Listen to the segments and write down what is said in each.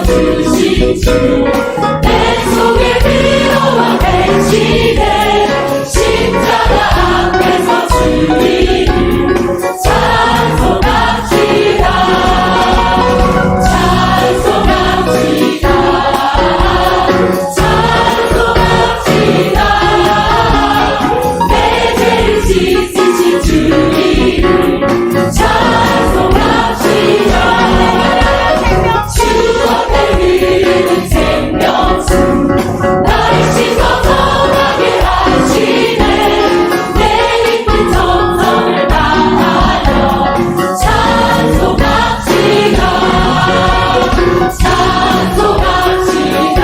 주신 주 내 속에 들어와 대신해 십자가 앞에서 주님을 찬송합시다. 찬송합시다. 찬송합시다. 내 죄를 씻으신 주님을 찬송합시다. 주 앞에 흐르는 생명수 나를 씻어 거하게 하시네. 내 깊은 정성을 다하여 찬송합시다. 찬송합시다.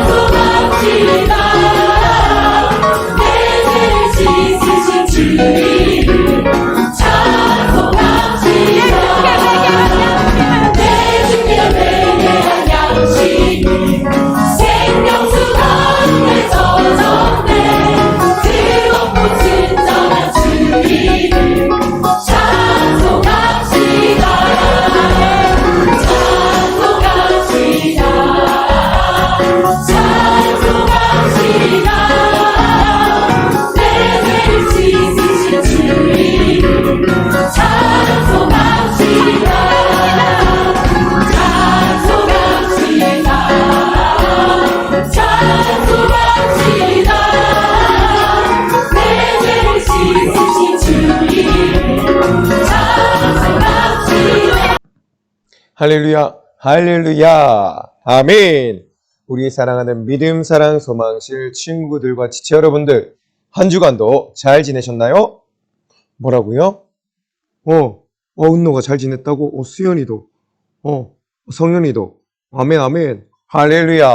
찬송합시다. 내 죄를 씻으신 주님을 찬송합시다. 내 주께 매일한 양식이 생명수 가운데 젖었네. 뜨겁고 진정한 주님을 찬송합시다. 찬송합시다. 찬송합시다. 내 죄를 씻으신 주님을 찬송합시다. 찬송합시다. 찬송합시다. 내 죄를 씻으신 주님을 찬송합시다. 할렐루야, 할렐루야, 아멘. 우리 사랑하는 믿음, 사랑, 소망실 친구들과 지체 여러분들, 한 주간도 잘 지내셨나요? 뭐라고요? 은노가 잘 지냈다고? 수연이도, 성현이도, 아멘, 아멘, 할렐루야,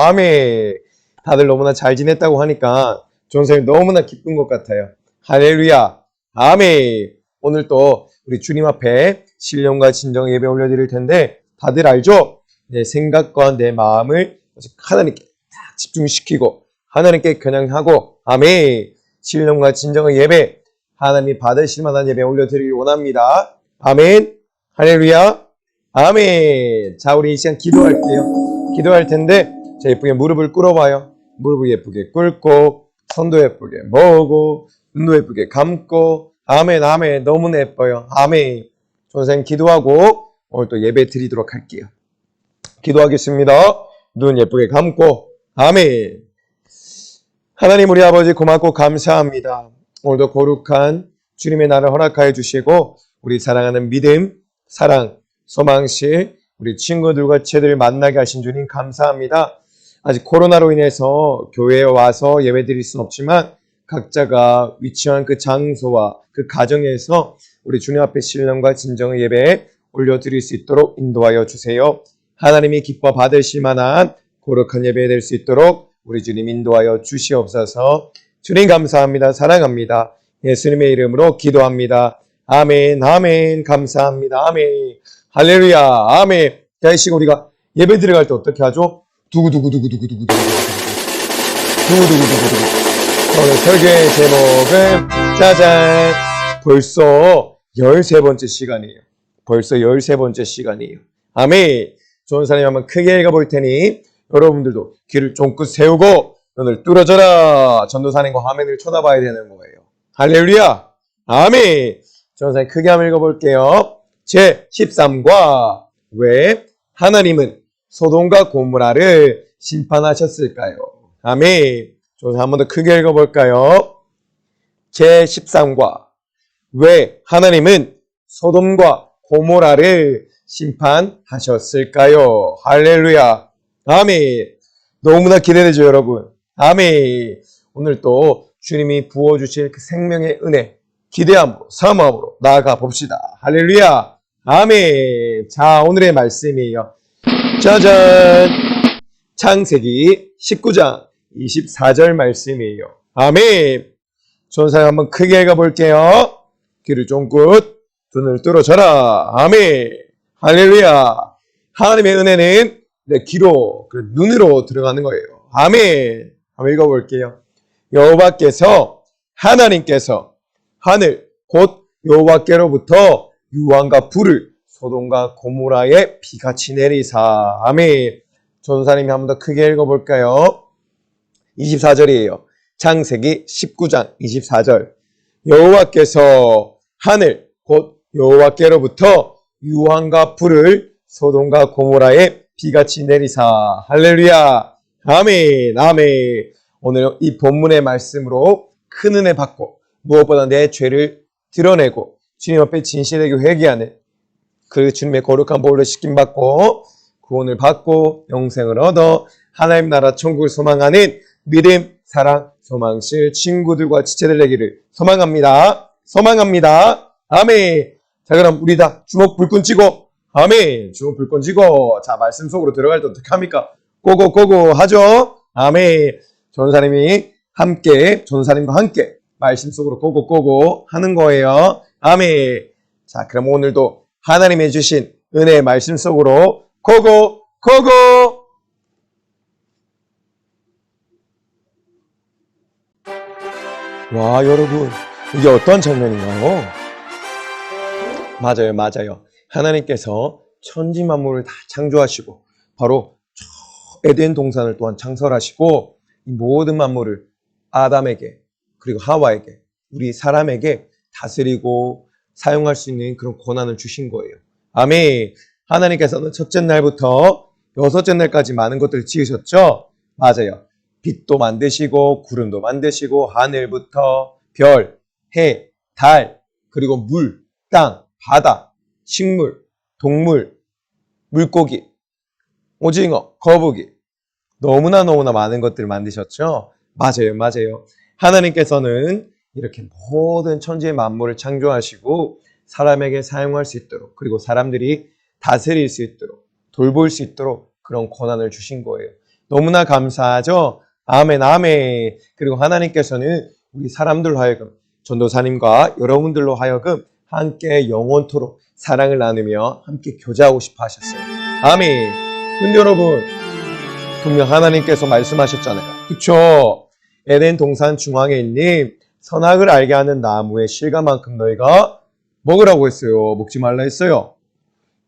아멘. 다들 너무나 잘 지냈다고 하니까 전생이 너무나 기쁜 것 같아요. 할렐루야, 아멘. 오늘 또 우리 주님 앞에 신령과 진정 예배 올려드릴 텐데 다들 알죠? 내 생각과 내 마음을 하나님께 딱 집중시키고 하나님께 겨냥하고 아멘. 신령과 진정의 예배 하나님이 받으실 만한 예배 올려드리길 원합니다. 아멘. 할렐루야. 아멘. 자, 우리 이 시간 기도할게요. 기도할 텐데 자, 예쁘게 무릎을 꿇어봐요. 무릎을 예쁘게 꿇고 손도 예쁘게 모으고 눈도 예쁘게 감고 아멘, 아멘. 너무나 예뻐요. 아멘. 선생님 기도하고 오늘 또 예배 드리도록 할게요. 기도하겠습니다. 눈 예쁘게 감고 아멘. 하나님 우리 아버지 고맙고 감사합니다. 오늘도 거룩한 주님의 날을 허락하여 주시고 우리 사랑하는 믿음, 사랑, 소망실 우리 친구들과 지체들을 만나게 하신 주님 감사합니다. 아직 코로나로 인해서 교회에 와서 예배 드릴 수는 없지만 각자가 위치한 그 장소와 그 가정에서 우리 주님 앞에 신령과 진정의 예배에 올려드릴 수 있도록 인도하여 주세요. 하나님이 기뻐 받으실 만한 거룩한 예배 될 수 있도록 우리 주님 인도하여 주시옵소서. 주님 감사합니다. 사랑합니다. 예수님의 이름으로 기도합니다. 아멘, 아멘. 감사합니다. 아멘. 할렐루야. 아멘. 자, 이 시간 우리가 예배 들어갈 때 어떻게 하죠? 두구두구두구두구두구두구. 두구두구두구두구. 오늘 설교의 제목은 짜잔. 벌써 13번째 시간이에요. 벌써 13번째 시간이에요. 아멘. 좋은 사람이 한번 크게 읽어볼 테니 여러분들도 귀를 쫑긋 세우고 눈을 뚫어져라. 전도사님과 화면을 쳐다봐야 되는 거예요. 할렐루야. 아멘. 전도사님 크게 한번 읽어볼게요. 제13과 왜 하나님은 소돔과 고모라를 심판하셨을까요? 아멘. 전도사님 한 번 더 크게 읽어볼까요? 제13과 왜 하나님은 소돔과 고모라를 심판하셨을까요? 할렐루야. 아멘. 너무나 기대되죠, 여러분. 아멘. 오늘 또 주님이 부어주실 그 생명의 은혜, 기대함으로, 사모함으로 나아가 봅시다. 할렐루야. 아멘. 자, 오늘의 말씀이에요. 짜잔. 창세기 19장 24절 말씀이에요. 아멘. 전사님 한번 크게 읽어볼게요. 귀를 쫑긋, 눈을 뚫어져라. 아멘. 할렐루야. 하나님의 은혜는 내 귀로, 눈으로 들어가는 거예요. 아멘. 한번 읽어볼게요. 여호와께서, 하나님께서 하늘 곧 여호와께로부터 유황과 불을 소돔과 고모라에 비같이 내리사. 아멘. 전사님이 한 번 더 크게 읽어볼까요? 24절이에요. 창세기 19장 24절. 여호와께서 하늘 곧 여호와께로부터 유황과 불을 소돔과 고모라에 비같이 내리사. 할렐루야. 아멘. 아멘. 오늘 이 본문의 말씀으로 큰 은혜 받고 무엇보다 내 죄를 드러내고 주님 앞에 진실되게 회개하는 그 주님의 거룩한 보혈로 씻김받고 구원을 받고 영생을 얻어 하나님 나라 천국을 소망하는 믿음, 사랑, 소망실 친구들과 지체들 되기를 소망합니다. 소망합니다. 아멘. 자, 그럼 우리 다 주먹 불끈 쥐고 아멘. 주먹 불끈 쥐고 자, 말씀 속으로 들어갈 때 어떻게 합니까? 고고 하죠. 아멘. 전사님과 함께 말씀 속으로 고고 하는 거예요. 아멘. 자, 그럼 오늘도 하나님이 주신 은혜의 말씀 속으로 고고. 와, 여러분, 이게 어떤 장면인가요? 맞아요. 하나님께서 천지 만물을 다 창조하시고 바로 저 에덴 동산을 또한 창설하시고 이 모든 만물을 아담에게 그리고 하와에게 우리 사람에게 다스리고 사용할 수 있는 그런 권한을 주신 거예요. 아멘. 하나님께서는 첫째 날부터 여섯째 날까지 많은 것들을 지으셨죠? 맞아요. 빛도 만드시고 구름도 만드시고 하늘부터 별, 해, 달, 그리고 물, 땅, 바다, 식물, 동물, 물고기, 오징어, 거북이 너무나 많은 것들을 만드셨죠? 맞아요. 하나님께서는 이렇게 모든 천지의 만물을 창조하시고 사람에게 사용할 수 있도록 그리고 사람들이 다스릴 수 있도록 돌볼 수 있도록 그런 권한을 주신 거예요. 너무나 감사하죠? 아멘. 그리고 하나님께서는 우리 사람들로 하여금 전도사님과 여러분들로 하여금 함께 영원토록 사랑을 나누며 함께 교제하고 싶어 하셨어요. 아멘. 근데 여러분 분명 하나님께서 말씀하셨잖아요. 그쵸? 에덴 동산 중앙에 있는 선악을 알게 하는 나무의 실과만큼 너희가 먹으라고 했어요. 먹지 말라 했어요.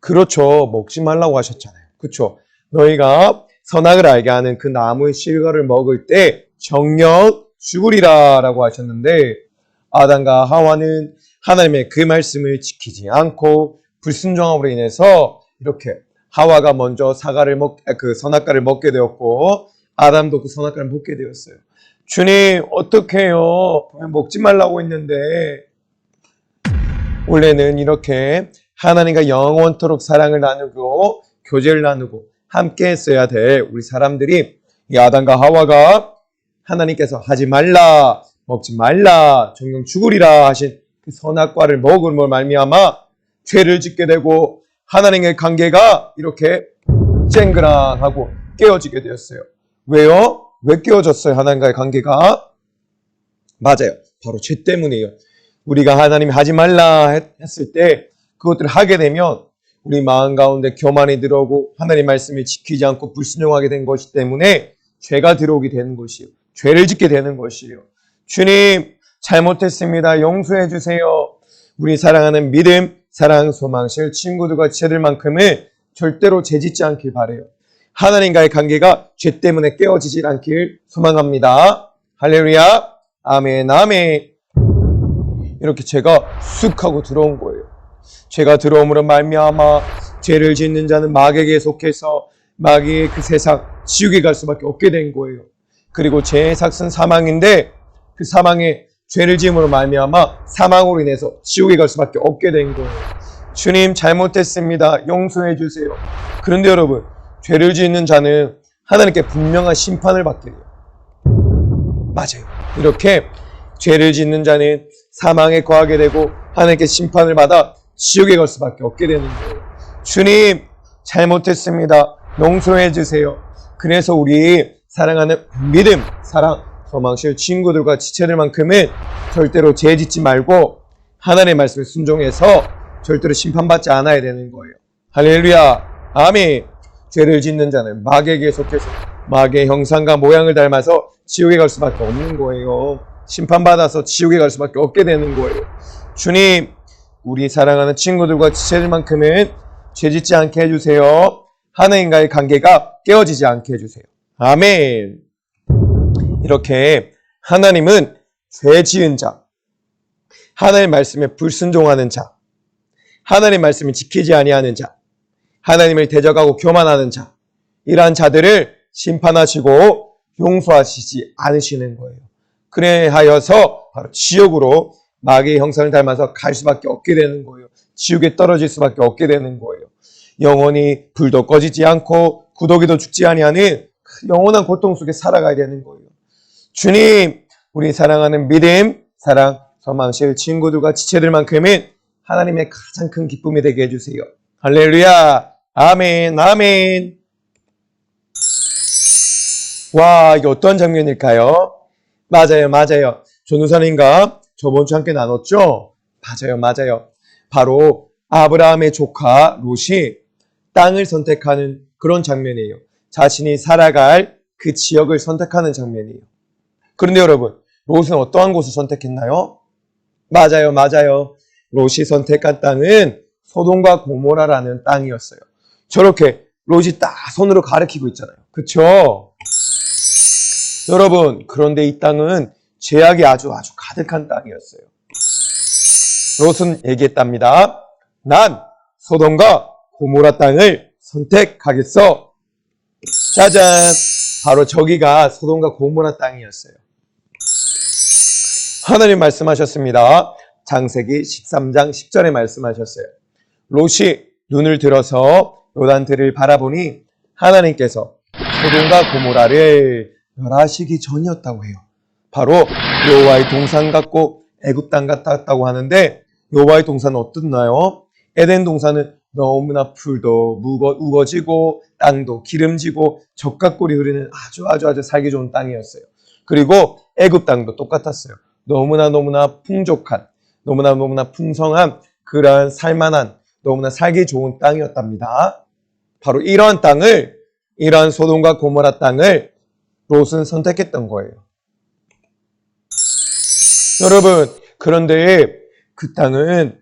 그렇죠. 먹지 말라고 하셨잖아요. 그쵸? 너희가 선악을 알게 하는 그 나무의 실과를 먹을 때 정녕 죽으리라 라고 하셨는데 아담과 하와는 하나님의 그 말씀을 지키지 않고 불순종함으로 인해서 이렇게 하와가 먼저 그 선악과를 먹게 되었고 아담도 그 선악과를 먹게 되었어요. 주님 어떡해요? 먹지 말라고 했는데 원래는 이렇게 하나님과 영원토록 사랑을 나누고 교제를 나누고 함께 했어야 될 우리 사람들이 이 아담과 하와가 하나님께서 하지 말라, 먹지 말라, 정녕 죽으리라 하신 그 선악과를 먹음으로 말미암아 죄를 짓게 되고 하나님의 관계가 이렇게 쨍그랑하고 깨어지게 되었어요. 왜요? 왜 깨어졌어요? 하나님과의 관계가? 맞아요. 바로 죄 때문이에요. 우리가 하나님이 하지 말라 했을 때 그것들을 하게 되면 우리 마음 가운데 교만이 들어오고 하나님 말씀을 지키지 않고 불순종하게 된 것이기 때문에 죄가 들어오게 되는 것이에요. 죄를 짓게 되는 것이에요. 주님 잘못했습니다. 용서해 주세요. 우리 사랑하는 믿음, 사랑, 소망실 친구들과 지체들만큼은 절대로 죄짓지 않길 바라요. 하나님과의 관계가 죄 때문에 깨어지지 않길 소망합니다. 할렐루야. 아멘. 이렇게 죄가 쑥 하고 들어온 거예요. 죄가 들어옴으로 말미암아 죄를 짓는 자는 마귀에게 속해서 마귀의 그 세상 지옥에 갈 수밖에 없게 된 거예요. 그리고 죄의 삭은 사망인데 그 사망에 죄를 지음으로 말미암아 사망으로 인해서 지옥에 갈 수밖에 없게 된 거예요. 주님 잘못했습니다. 용서해 주세요. 그런데 여러분 죄를 짓는 자는 하나님께 분명한 심판을 받게 돼요. 맞아요. 이렇게 죄를 짓는 자는 사망에 거하게 되고 하나님께 심판을 받아 지옥에 갈 수밖에 없게 되는 거예요. 주님 잘못했습니다. 용서해 주세요. 그래서 우리 사랑하는 믿음, 사랑, 소망실 친구들과 지체들만큼은 절대로 죄 짓지 말고 하나님의 말씀에 순종해서 절대로 심판받지 않아야 되는 거예요. 할렐루야. 아멘. 죄를 짓는 자는 마귀에게 속해서 마귀의 형상과 모양을 닮아서 지옥에 갈 수밖에 없는 거예요. 심판받아서 지옥에 갈 수밖에 없게 되는 거예요. 주님 우리 사랑하는 친구들과 지체들만큼은 죄짓지 않게 해주세요. 하나님과의 관계가 깨어지지 않게 해주세요. 아멘. 이렇게 하나님은 죄 지은 자, 하나님의 말씀에 불순종하는 자, 하나님의 말씀을 지키지 아니하는 자, 하나님을 대적하고 교만하는 자, 이러한 자들을 심판하시고 용서하시지 않으시는 거예요. 그래하여서 바로 지옥으로 마귀의 형상을 닮아서 갈 수밖에 없게 되는 거예요. 지옥에 떨어질 수밖에 없게 되는 거예요. 영원히 불도 꺼지지 않고 구더기도 죽지 아니하는 영원한 고통 속에 살아가야 되는 거예요. 주님, 우리 사랑하는 믿음, 사랑, 소망실 친구들과 지체들만큼은 하나님의 가장 큰 기쁨이 되게 해주세요. 할렐루야. 아멘. 아멘. 와, 이게 어떤 장면일까요? 맞아요. 전우사님과 저번 주 함께 나눴죠? 맞아요. 바로 아브라함의 조카 롯이 땅을 선택하는 그런 장면이에요. 자신이 살아갈 그 지역을 선택하는 장면이에요. 그런데 여러분, 롯은 어떠한 곳을 선택했나요? 맞아요. 롯이 선택한 땅은 소돔과 고모라라는 땅이었어요. 저렇게 롯이 딱 손으로 가리키고 있잖아요. 그쵸? 여러분, 그런데 이 땅은 죄악이 아주 가득한 땅이었어요. 롯은 얘기했답니다. 난 소돔과 고모라 땅을 선택하겠어. 짜잔! 바로 저기가 소돔과 고모라 땅이었어요. 하나님 말씀하셨습니다. 창세기 13장 10절에 말씀하셨어요. 롯이 눈을 들어서 요단들을 바라보니 하나님께서 소돔과 고모라를 멸하시기 전이었다고 해요. 바로 여호와의 동산 같고 애굽 땅 같았다고 하는데 여호와의 동산은 어떻나요? 에덴 동산은 너무나 풀도 우거지고 땅도 기름지고 적각골이 흐르는 아주 살기 좋은 땅이었어요. 그리고 애굽 땅도 똑같았어요. 너무나 풍족한, 너무나 풍성한 그러한 살만한, 너무나 살기 좋은 땅이었답니다. 바로 이러한 땅을, 이러한 소돔과 고모라 땅을 롯은 선택했던 거예요. 여러분, 그런데 그 땅은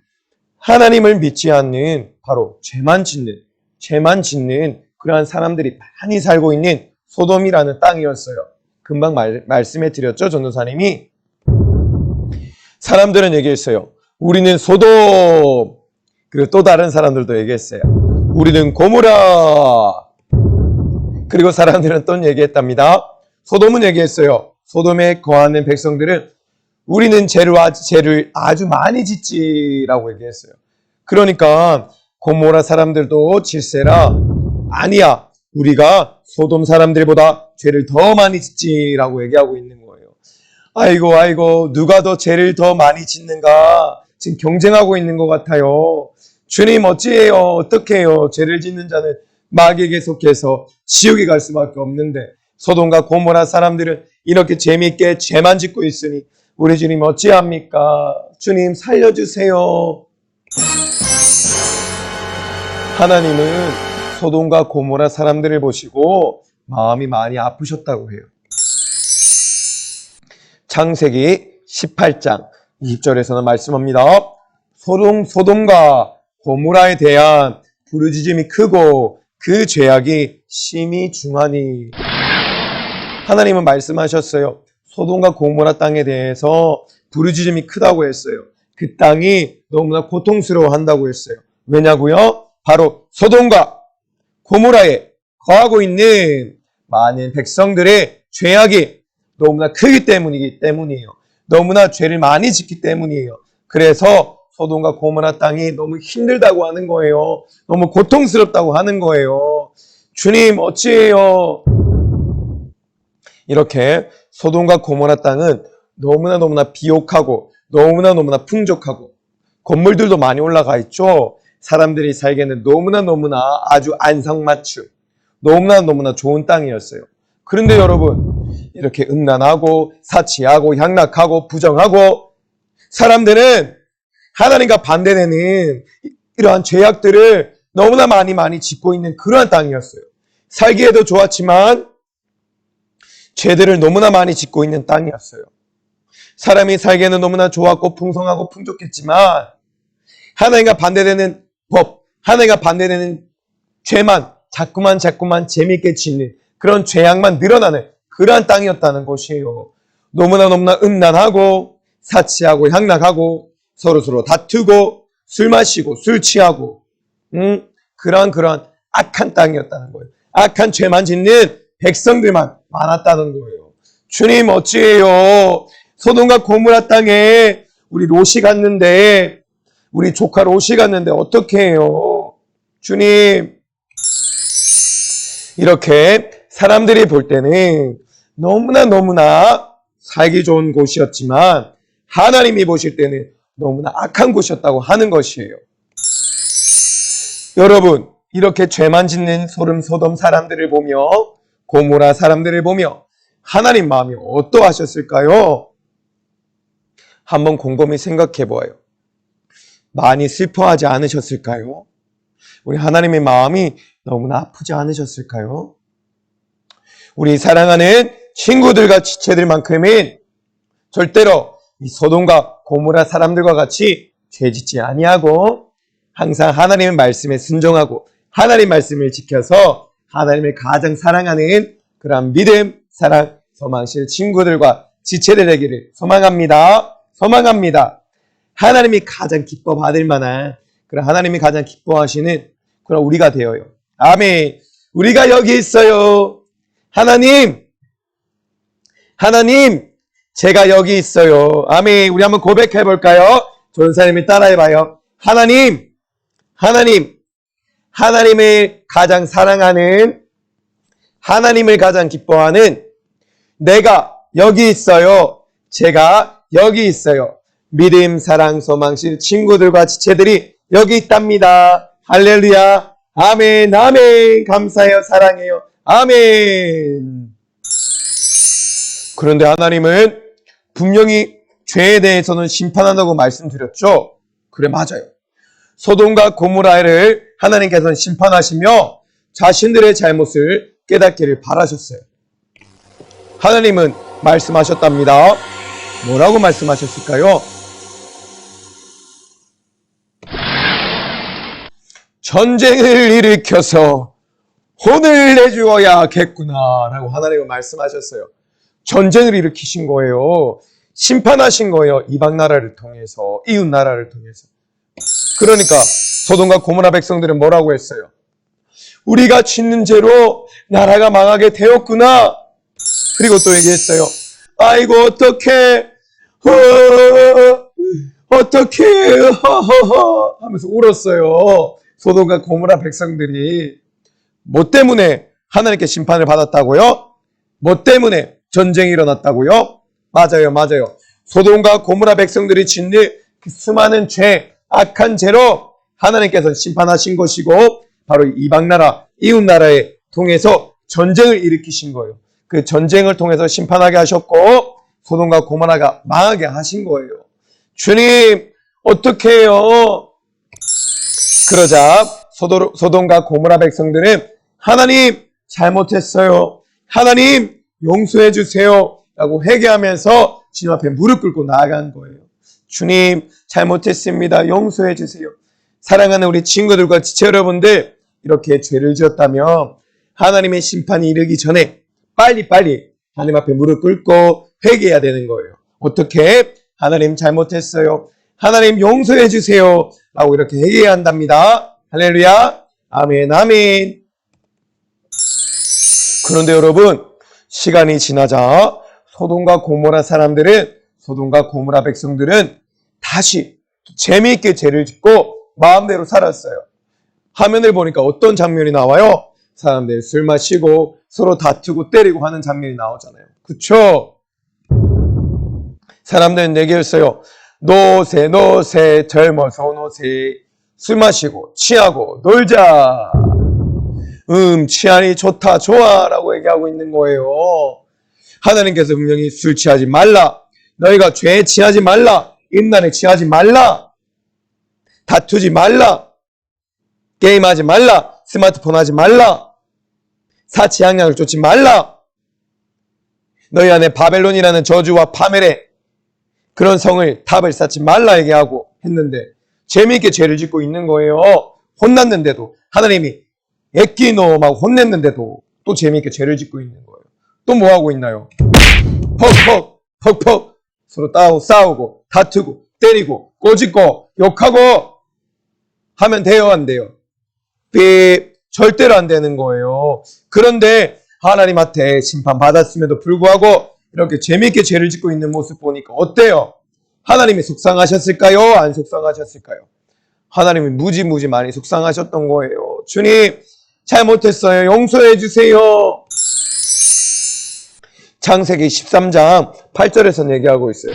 하나님을 믿지 않는 바로 죄만 짓는 그러한 사람들이 많이 살고 있는 소돔이라는 땅이었어요. 금방 말씀해 드렸죠, 전도사님이. 사람들은 얘기했어요. 우리는 소돔. 그리고 또 다른 사람들도 얘기했어요. 우리는 고모라. 그리고 사람들은 또 얘기했답니다. 소돔은 얘기했어요. 소돔에 거하는 백성들은 우리는 죄를 아주 많이 짓지라고 얘기했어요. 그러니까 고모라 사람들도 질세라. 아니야. 우리가 소돔 사람들보다 죄를 더 많이 짓지라고 얘기하고 있는 거예요. 아이고 누가 더 죄를 더 많이 짓는가 지금 경쟁하고 있는 것 같아요. 주님 어찌해요? 어떻게 해요? 죄를 짓는 자는 마귀에게 속해서 지옥에 갈 수밖에 없는데 소돔과 고모라 사람들은 이렇게 재미있게 죄만 짓고 있으니 우리 주님 어찌합니까? 주님 살려주세요. 하나님은 소돔과 고모라 사람들을 보시고 마음이 많이 아프셨다고 해요. 창세기 18장 20절에서는 말씀합니다. 소돔과 고모라에 대한 부르짖음이 크고 그 죄악이 심히 중하니. 하나님은 말씀하셨어요. 소돔과 고모라 땅에 대해서 부르짖음이 크다고 했어요. 그 땅이 너무나 고통스러워한다고 했어요. 왜냐고요? 바로 소돔과 고모라에 거하고 있는 많은 백성들의 죄악이 너무나 크기 때문이에요. 너무나 죄를 많이 짓기 때문이에요. 그래서 소돔과 고모라 땅이 너무 힘들다고 하는 거예요. 너무 고통스럽다고 하는 거예요. 주님 어찌해요? 이렇게 소돔과 고모라 땅은 너무나 비옥하고 너무나 풍족하고 건물들도 많이 올라가 있죠. 사람들이 살기에는 너무나 아주 안성맞춤, 너무나 좋은 땅이었어요. 그런데 여러분, 이렇게 음란하고 사치하고 향락하고 부정하고 사람들은 하나님과 반대되는 이러한 죄악들을 너무나 많이 짓고 있는 그러한 땅이었어요. 살기에도 좋았지만 죄들을 너무나 많이 짓고 있는 땅이었어요. 사람이 살기에는 너무나 좋았고 풍성하고 풍족했지만 하나님과 반대되는 법, 하나님과 반대되는 죄만 자꾸만 재밌게 짓는 그런 죄악만 늘어나는 그러한 땅이었다는 것이에요. 너무나 음란하고 사치하고 향락하고 서로 다투고 술 마시고 술 취하고 그러한 악한 땅이었다는 거예요. 악한 죄만 짓는 백성들만 많았다는 거예요. 주님 어찌해요? 소돔과 고모라 땅에 우리 롯이 갔는데 우리 조카 롯이 갔는데 어떻게 해요? 주님 이렇게 사람들이 볼 때는 너무나 살기 좋은 곳이었지만 하나님이 보실 때는 너무나 악한 곳이었다고 하는 것이에요. 여러분 이렇게 죄만 짓는 소돔 사람들을 보며 고모라 사람들을 보며 하나님 마음이 어떠하셨을까요? 한번 곰곰이 생각해 보아요. 많이 슬퍼하지 않으셨을까요? 우리 하나님의 마음이 너무나 아프지 않으셨을까요? 우리 사랑하는 친구들과 지체들만큼은 절대로 이 소돔과 고모라 사람들과 같이 죄짓지 아니하고 항상 하나님의 말씀에 순종하고 하나님 말씀을 지켜서 하나님을 가장 사랑하는 그런 믿음, 사랑, 소망실 친구들과 지체들 되기를 소망합니다. 하나님이 가장 기뻐 받을 만한 그런 하나님이 가장 기뻐하시는 그런 우리가 되어요. 아멘. 우리가 여기 있어요. 하나님, 제가 여기 있어요. 아멘. 우리 한번 고백해 볼까요? 전사님이 따라해봐요. 하나님을 가장 사랑하는, 하나님을 가장 기뻐하는 내가 여기 있어요. 제가 여기 있어요. 믿음, 사랑, 소망실 친구들과 지체들이 여기 있답니다. 할렐루야. 아멘. 감사해요. 사랑해요. 아멘. 그런데 하나님은 분명히 죄에 대해서는 심판한다고 말씀드렸죠? 그래, 맞아요. 소돔과 고모라를 하나님께서는 심판하시며 자신들의 잘못을 깨닫기를 바라셨어요. 하나님은 말씀하셨답니다. 뭐라고 말씀하셨을까요? 전쟁을 일으켜서 혼을 내주어야겠구나 라고 하나님은 말씀하셨어요. 전쟁을 일으키신 거예요. 심판하신 거예요. 이방 나라를 통해서, 이웃 나라를 통해서. 그러니까 소돔과 고모라 백성들은 뭐라고 했어요? 우리가 짓는 죄로 나라가 망하게 되었구나. 그리고 또 얘기했어요. 아이고 어떡해, 어떡해 하면서 울었어요. 소돔과 고모라 백성들이. 뭐 때문에 하나님께 심판을 받았다고요? 뭐 때문에 전쟁이 일어났다고요? 맞아요. 소돔과 고모라 백성들이 짓는 그 수많은 죄, 악한 죄로 하나님께서 심판하신 것이고 바로 이방 나라, 이웃 나라에 통해서 전쟁을 일으키신 거예요. 그 전쟁을 통해서 심판하게 하셨고 소돔과 고모라가 망하게 하신 거예요. 주님 어떻게 해요? 그러자 소돔과 고모라 백성들은 하나님 잘못했어요. 하나님 용서해 주세요. 라고 회개하면서 주님 앞에 무릎 꿇고 나아간 거예요. 주님 잘못했습니다. 용서해 주세요. 사랑하는 우리 친구들과 지체 여러분들, 이렇게 죄를 지었다면 하나님의 심판이 이르기 전에 빨리 하나님 앞에 무릎 꿇고 회개해야 되는 거예요. 어떻게? 하나님 잘못했어요. 하나님 용서해 주세요. 라고 이렇게 회개해야 한답니다. 할렐루야. 아멘. 그런데 여러분, 시간이 지나자 소돔과 고모라 백성들은 다시 재미있게 죄를 짓고 마음대로 살았어요. 화면을 보니까 어떤 장면이 나와요? 사람들 술 마시고 서로 다투고 때리고 하는 장면이 나오잖아요. 그쵸? 사람들은 얘기했어요. 노세 젊어서 노세 술 마시고 취하고 놀자. 취하니 좋다 좋아 라고 얘기하고 있는 거예요. 하나님께서 분명히 술 취하지 말라, 너희가 죄에 취하지 말라, 음란에 취하지 말라, 다투지 말라, 게임하지 말라, 스마트폰 하지 말라, 사치향락을 쫓지 말라, 너희 안에 바벨론이라는 저주와 파멸의 그런 탑을 쌓지 말라 얘기하고 했는데 재미있게 죄를 짓고 있는 거예요. 혼났는데도 하나님이 애끼노 막 혼냈는데도 또 재미있게 죄를 짓고 있는 거예요. 또 뭐 하고 있나요? 퍽퍽 서로 싸우고 다투고 때리고 꼬집고 욕하고 하면 돼요, 안 돼요? 절대로 안 되는 거예요. 그런데 하나님한테 심판받았음에도 불구하고 이렇게 재미있게 죄를 짓고 있는 모습 보니까 어때요? 하나님이 속상하셨을까요? 안 속상하셨을까요? 하나님이 무지 많이 속상하셨던 거예요. 주님, 잘못했어요. 용서해 주세요. 창세기 13장 8절에서 얘기하고 있어요.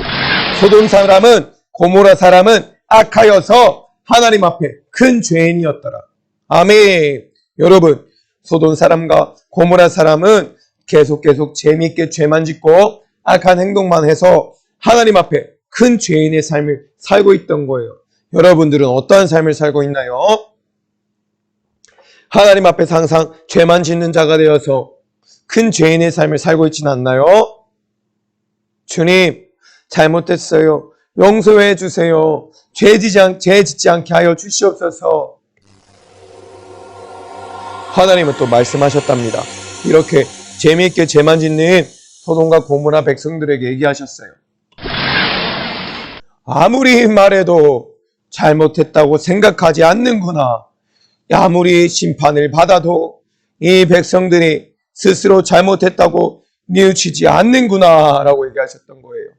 소돔 사람은, 고모라 사람은 악하여서 하나님 앞에 큰 죄인이었더라. 아멘. 여러분, 소돔 사람과 고모라 사람은 계속 재미있게 죄만 짓고 악한 행동만 해서 하나님 앞에 큰 죄인의 삶을 살고 있던 거예요. 여러분들은 어떠한 삶을 살고 있나요? 하나님 앞에서 항상 죄만 짓는 자가 되어서 큰 죄인의 삶을 살고 있지는 않나요? 주님, 잘못했어요. 용서해 주세요. 죄 짓지 않게 하여 주시옵소서. 하나님은 또 말씀하셨답니다. 이렇게 재미있게 죄만 짓는 소돔과 고모라 백성들에게 얘기하셨어요. 아무리 말해도 잘못했다고 생각하지 않는구나. 아무리 심판을 받아도 이 백성들이 스스로 잘못했다고 뉘우치지 않는구나 라고 얘기하셨던 거예요.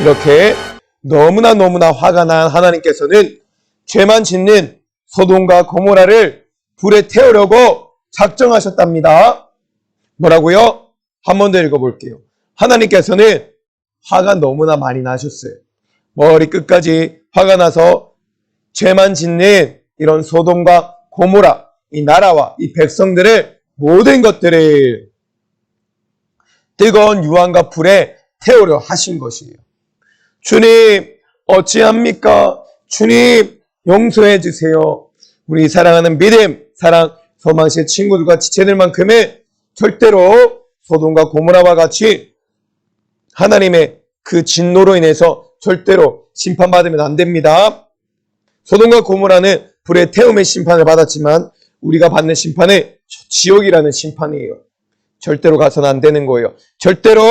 이렇게 너무나 화가 난 하나님께서는 죄만 짓는 소돔과 고모라를 불에 태우려고 작정하셨답니다. 뭐라고요? 한 번 더 읽어볼게요. 하나님께서는 화가 너무나 많이 나셨어요. 머리 끝까지 화가 나서 죄만 짓는 이런 소돔과 고모라, 이 나라와 이 백성들을 모든 것들을 뜨거운 유황과 불에 태우려 하신 것이에요. 주님, 어찌합니까? 주님, 용서해 주세요. 우리 사랑하는 믿음, 사랑, 소망실 친구들과 지체들만큼은 절대로 소돔과 고모라와 같이 하나님의 그 진노로 인해서 절대로 심판받으면 안 됩니다. 소돔과 고모라는 불의 태움의 심판을 받았지만 우리가 받는 심판은 지옥이라는 심판이에요. 절대로 가서는 안 되는 거예요. 절대로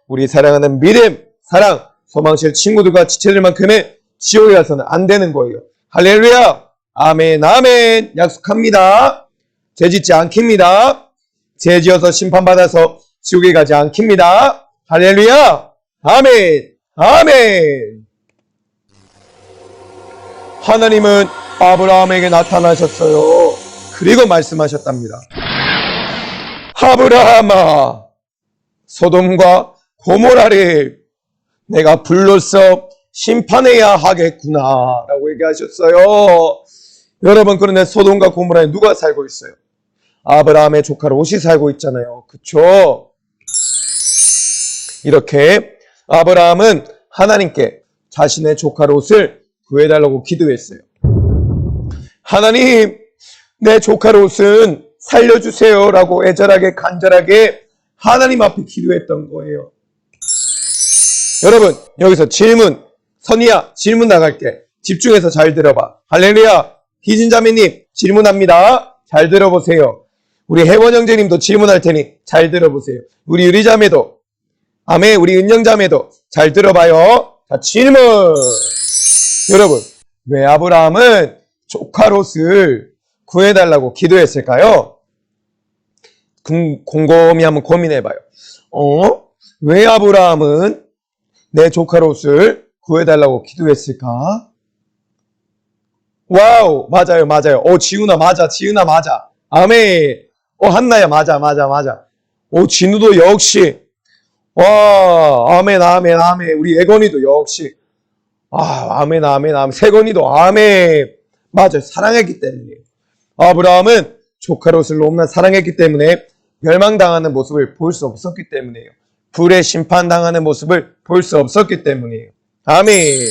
우리 사랑하는 믿음, 사랑, 소망실 친구들과 지체들만큼은 지옥에 가서는 안 되는 거예요. 할렐루야! 아멘, 아멘! 약속합니다. 죄 짓지 않깁니다. 죄 지어서 심판받아서 지옥에 가지 않깁니다. 할렐루야! 아멘! 아멘! 하나님은 아브라함에게 나타나셨어요. 그리고 말씀하셨답니다. 아브라함아, 소돔과 고모라를 내가 불로써 심판해야 하겠구나 라고 얘기하셨어요. 여러분, 그런데 소돔과 고모라에 누가 살고 있어요? 아브라함의 조카 롯이 살고 있잖아요. 그쵸? 이렇게 아브라함은 하나님께 자신의 조카 롯을 구해달라고 기도했어요. 하나님, 내 조카 롯은 살려주세요 라고 애절하게 간절하게 하나님 앞에 기도했던 거예요. 여러분, 여기서 질문, 선이야, 질문 나갈게. 집중해서 잘 들어봐. 할렐루야, 희진자매님 질문합니다. 잘 들어보세요. 우리 혜원 형제님도 질문할 테니 잘 들어보세요. 우리 유리자매도, 아멘, 우리 은영자매도 잘 들어봐요. 자, 질문. 여러분, 왜 아브라함은 조카 롯을 구해달라고 기도했을까요? 곰곰이 한번 고민해봐요. 왜 아브라함은 내 조카 롯을 구해달라고 기도했을까? 와우, 맞아요. 지훈아 맞아. 아멘. 한나야 맞아. 진우도 역시. 와, 아멘. 우리 애건이도 역시. 아멘. 세건이도 아멘. 맞아요. 사랑했기 때문이에요. 아브라함은 조카 롯을 너무나 사랑했기 때문에 멸망당하는 모습을 볼 수 없었기 때문이에요. 불에 심판당하는 모습을 볼 수 없었기 때문이에요. 아멘.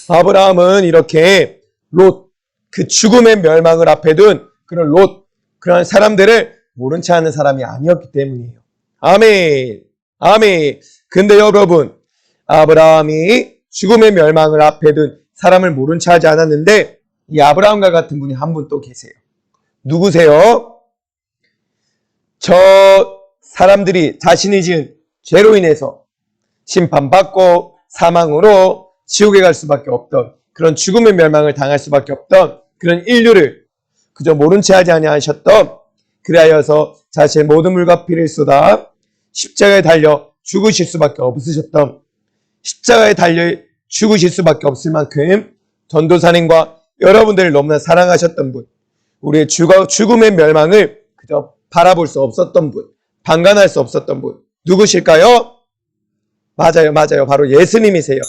아브라함은 이렇게 롯, 그 죽음의 멸망을 앞에 둔 그런 롯, 그런 사람들을 모른 체 하는 사람이 아니었기 때문이에요. 아멘. 근데 여러분, 아브라함이 죽음의 멸망을 앞에 둔 사람을 모른 체 하지 않았는데 이 아브라함과 같은 분이 한 분 또 계세요. 누구세요? 저 사람들이 자신이 지은 죄로 인해서 심판받고 사망으로 지옥에 갈 수밖에 없던 그런 죽음의 멸망을 당할 수밖에 없던 그런 인류를 그저 모른 채 하지 아니하셨던 그리하여서 자신의 모든 물과 피를 쏟아 십자가에 달려 죽으실 수밖에 없으셨던 십자가에 달려 죽으실 수밖에 없을 만큼 전도사님과 여러분들을 너무나 사랑하셨던 분, 우리의 죽음의 멸망을 그저 바라볼 수 없었던 분, 방관할 수 없었던 분, 누구실까요? 맞아요. 바로 예수님이세요.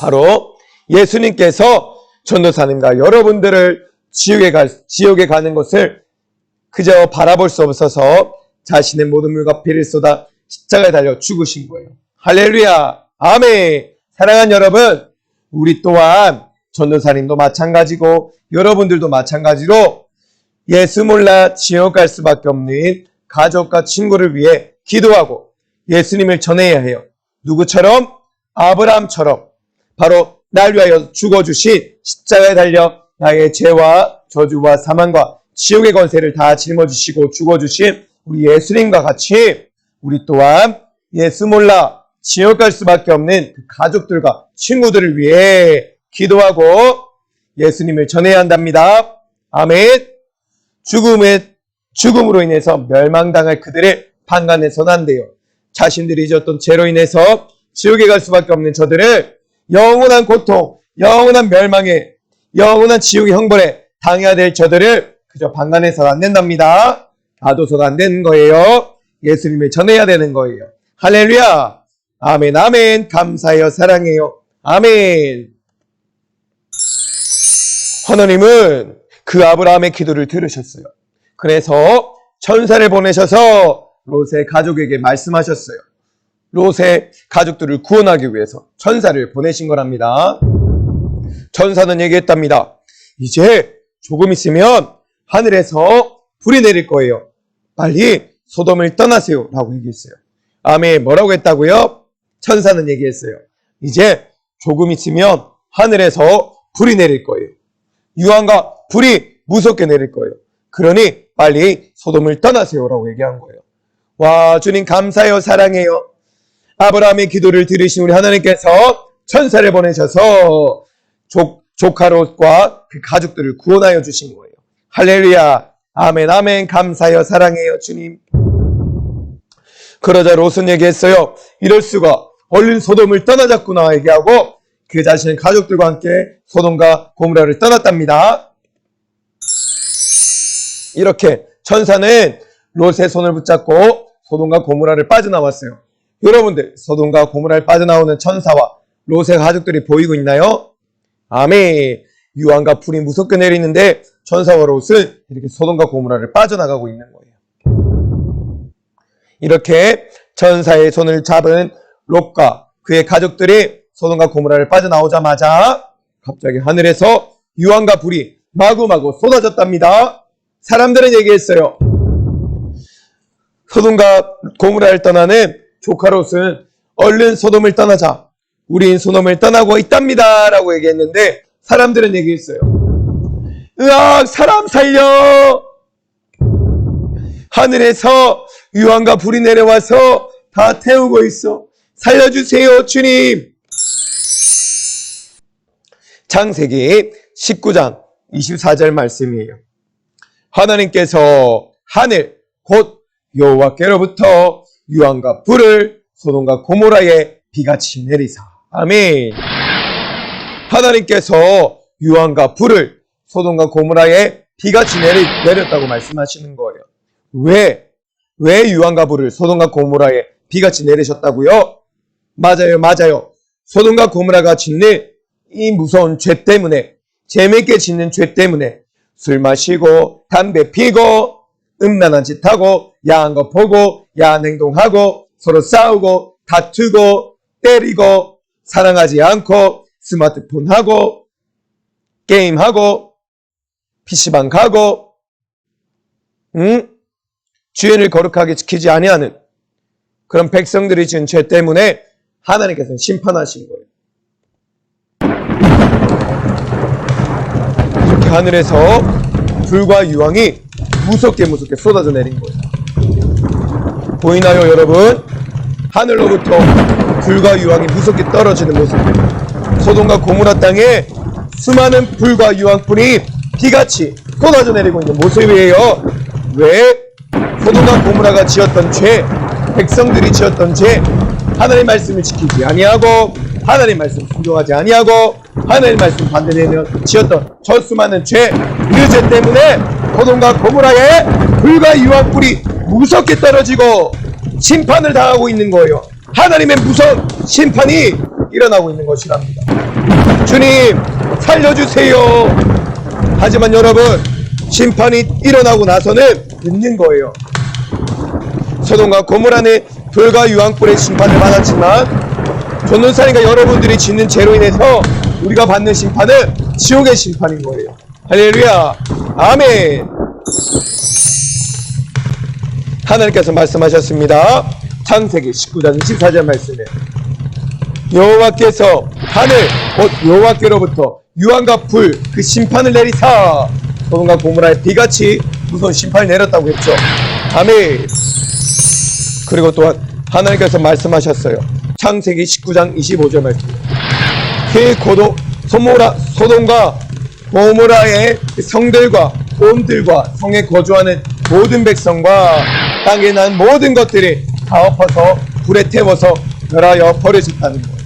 바로 예수님께서 전도사님과 여러분들을 지옥에 가는 것을 그저 바라볼 수 없어서 자신의 모든 물과 피를 쏟아 십자가에 달려 죽으신 거예요. 할렐루야. 아멘. 사랑하는 여러분, 우리 또한 전도사님도 마찬가지고 여러분들도 마찬가지로 예수 몰라 지옥 갈 수밖에 없는 가족과 친구를 위해 기도하고 예수님을 전해야 해요. 누구처럼? 아브라함처럼 바로 날 위하여 죽어주신 십자가에 달려 나의 죄와 저주와 사망과 지옥의 권세를 다 짊어지시고 죽어주신 우리 예수님과 같이 우리 또한 예수 몰라 지옥 갈 수밖에 없는 그 가족들과 친구들을 위해 기도하고 예수님을 전해야 한답니다. 아멘. 죽음으로 인해서 멸망당할 그들을 방관해서는 안 돼요. 자신들이 지었던 죄로 인해서 지옥에 갈 수밖에 없는 저들을 영원한 고통, 영원한 멸망에, 영원한 지옥의 형벌에 당해야 될 저들을 그저 방관해서는 안 된답니다. 놔둬서는 안 되는 거예요. 예수님을 전해야 되는 거예요. 할렐루야. 아멘, 아멘. 감사해요. 사랑해요. 아멘. 하나님은 그 아브라함의 기도를 들으셨어요. 그래서 천사를 보내셔서 롯의 가족에게 말씀하셨어요. 롯의 가족들을 구원하기 위해서 천사를 보내신 거랍니다. 천사는 얘기했답니다. 이제 조금 있으면 하늘에서 불이 내릴 거예요. 빨리 소돔을 떠나세요. 라고 얘기했어요. 아멘. 뭐라고 했다고요? 천사는 얘기했어요. 이제 조금 있으면 하늘에서 불이 내릴 거예요. 유황과 불이 무섭게 내릴 거예요. 그러니 빨리 소돔을 떠나세요. 라고 얘기한 거예요. 와, 주님 감사해요. 사랑해요. 아브라함의 기도를 들으신 우리 하나님께서 천사를 보내셔서 조카 롯과 그 가족들을 구원하여 주신 거예요. 할렐루야. 아멘, 아멘. 감사해요. 사랑해요. 주님. 그러자 롯은 얘기했어요. 이럴 수가. 얼른 소돔을 떠나자꾸나 얘기하고 그 자신의 가족들과 함께 소돔과 고모라를 떠났답니다. 이렇게 천사는 롯의 손을 붙잡고 소돔과 고모라를 빠져나왔어요. 여러분들, 소돔과 고모라를 빠져나오는 천사와 롯의 가족들이 보이고 있나요? 아멘. 유황과 불이 무섭게 내리는데 천사와 롯은 이렇게 소돔과 고모라를 빠져나가고 있는 거예요. 이렇게 천사의 손을 잡은 롯과 그의 가족들이 소돔과 고모라를 빠져나오자마자 갑자기 하늘에서 유황과 불이 마구마구 쏟아졌답니다. 사람들은 얘기했어요. 소돔과 고모라를 떠나는 조카 롯은 얼른 소돔을 떠나자. 우린 소돔을 떠나고 있답니다. 라고 얘기했는데 사람들은 얘기했어요. 으악, 사람 살려! 하늘에서 유황과 불이 내려와서 다 태우고 있어. 살려주세요, 주님! 창세기 19장 24절 말씀이에요. 하나님께서 하늘 곧 여호와께로부터 유황과 불을 소돔과 고모라에 비같이 내리사. 아멘. 하나님께서 유황과 불을 소돔과 고모라에 비같이 내렸다고 말씀하시는 거예요. 왜 유황과 불을 소돔과 고모라에 비같이 내리셨다고요? 맞아요. 소돔과 고모라가 짓는 이 무서운 죄 때문에, 재미있게 짓는 죄 때문에 술 마시고 담배 피고 음란한 짓 하고 야한 거 보고 야한 행동하고 서로 싸우고 다투고 때리고 사랑하지 않고 스마트폰 하고 게임하고 PC방 가고 주인을 거룩하게 지키지 아니하는 그런 백성들이 지은 죄 때문에 하나님께서는 심판하신 거예요. 이렇게 하늘에서 불과 유황이 무섭게 쏟아져 내린 거예요. 보이나요, 여러분? 하늘로부터 불과 유황이 무섭게 떨어지는 모습. 소돔과 고모라 땅에 수많은 불과 유황불이 비같이 쏟아져 내리고 있는 모습이에요. 왜? 소돔과 고모라가 지었던 죄, 백성들이 지었던 죄, 하나님 말씀을 지키지 아니하고 하나님 말씀 순종하지 아니하고 하나님 말씀 반대되며 지었던 저 수많은 죄, 그 죄 때문에 소돔과 고모라에 불과 유황불이 무섭게 떨어지고 심판을 당하고 있는 거예요. 하나님의 무서운 심판이 일어나고 있는 것이랍니다. 주님 살려주세요. 하지만 여러분, 심판이 일어나고 나서는 늦는 거예요. 소돔과 고모라는 불과 유황불의 심판을 받았지만 전도사님과 여러분들이 짓는 죄로 인해서 우리가 받는 심판은 지옥의 심판인 거예요. 할렐루야, 아멘. 하나님께서 말씀하셨습니다. 창세기 19장 24절 말씀에 여호와께서 하늘 곧 여호와께로부터 유황과 불 그 심판을 내리사 소돔과 고모라에 비같이 무서운 심판을 내렸다고 했죠. 아멘. 그리고 또한 하나님께서 말씀하셨어요. 창세기 19장 25절 말씀. 그 소돔과 고모라의 성들과 온들과 성에 거주하는 모든 백성과 땅에 난 모든 것들이 다 엎어서 불에 태워서 멸하여 버려졌다는 거예요.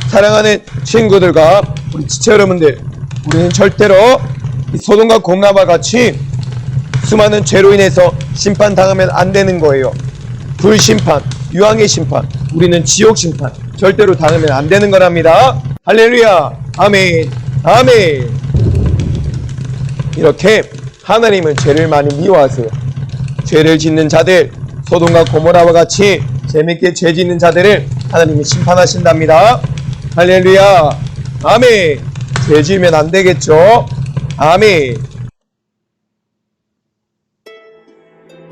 사랑하는 친구들과 우리 지체 여러분들, 우리는 절대로 이 소돔과 고모라와 같이 수많은 죄로 인해서 심판당하면 안 되는 거예요. 불심판, 유황의 심판, 우리는 지옥 심판 절대로 당하면 안 되는 거랍니다. 할렐루야, 아멘, 아멘. 이렇게 하나님은 죄를 많이 미워하세요. 죄를 짓는 자들, 소돔과 고모라와 같이 재밌게 죄 짓는 자들을 하나님이 심판하신답니다. 할렐루야, 아멘. 죄 지으면 안 되겠죠. 아멘.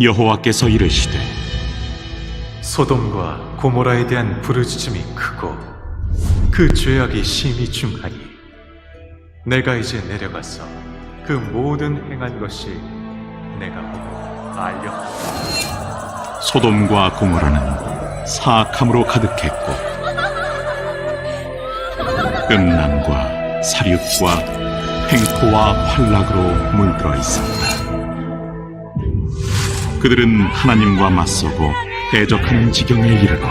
여호와께서 이르시되 소돔과 고모라에 대한 부르짖음이 크고 그 죄악이 심히 중하니 내가 이제 내려가서 그 모든 행한 것이 내가 보고 알렸다. 소돔과 고모라는 사악함으로 가득했고 음란과 살육과 횡포와 환락으로 물들어 있었다. 그들은 하나님과 맞서고 대적하는 지경에 이르러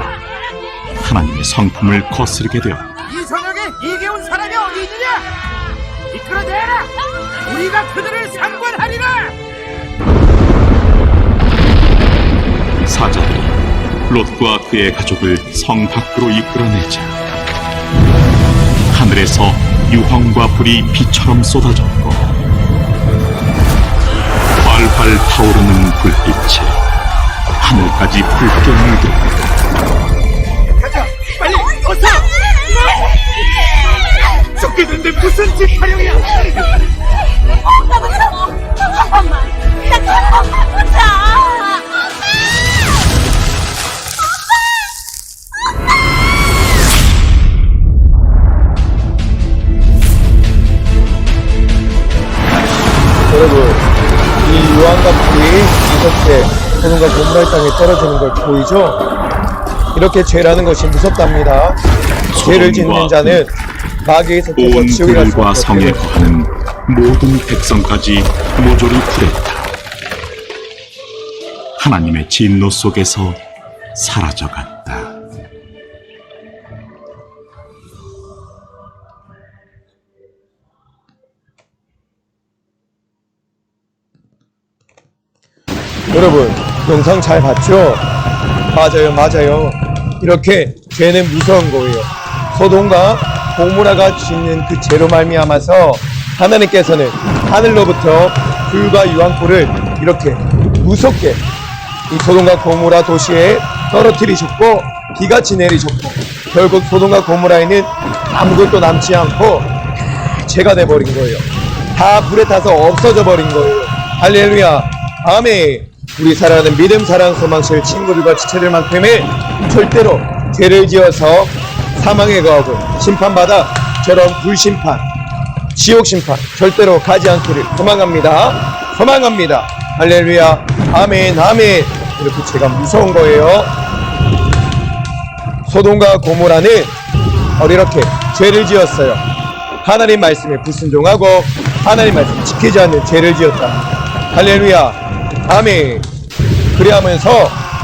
하나님의 성품을 거스르게 되었다. 이 저녁에 이게 온 사람이 어디 있느냐? 이끌어내라! 우리가 그들을 상관하리라! 사자들이 롯과 그의 가족을 성 밖으로 이끌어내자 하늘에서 유황과 불이 비처럼 쏟아졌고 활활 타오르는 불빛이 하늘까지 붉게 물들었다. 가자! 빨리! 어서! 쫓기는데 무슨 짓 하려냐! 잠깐만, 나 보자. 여러분, 이 유황과 불이 이렇게 소돔과 고모라 땅에 떨어지는 걸 보이죠? 이렇게 죄라는 것이 무섭답니다. 죄를 짓는 자는 마귀의 속에서 온 지옥에 갈 수 들과 없기 성에 때문에 거하는 모든 백성까지 모조리 불했다. 하나님의 진노 속에서 사라져갔다. 여러분, 영상 잘 봤죠? 맞아요. 이렇게 죄는 무서운 거예요. 소돔과 고모라가 짓는 그 죄로 말미암아서 하나님께서는 하늘로부터 불과 유황불을 이렇게 무섭게 이 소돔과 고모라 도시에 떨어뜨리셨고 비같이 내리셨고 결국 소돔과 고모라에는 아무것도 남지 않고 죄가 돼버린 거예요. 다 불에 타서 없어져 버린 거예요. 할렐루야, 아멘. 우리 사랑하는 믿음, 사랑, 소망실 친구들과 지체들만큼은 절대로 죄를 지어서 사망에 거하고 심판받아 저런 불심판, 지옥 심판 절대로 가지 않기를 소망합니다. 소망합니다. 할렐루야. 아멘, 아멘. 이렇게 제가 무서운 거예요. 소돔과 고모라는 바로 이렇게 죄를 지었어요. 하나님 말씀에 불순종하고 하나님 말씀을 지키지 않는 죄를 지었다. 할렐루야. 아멘.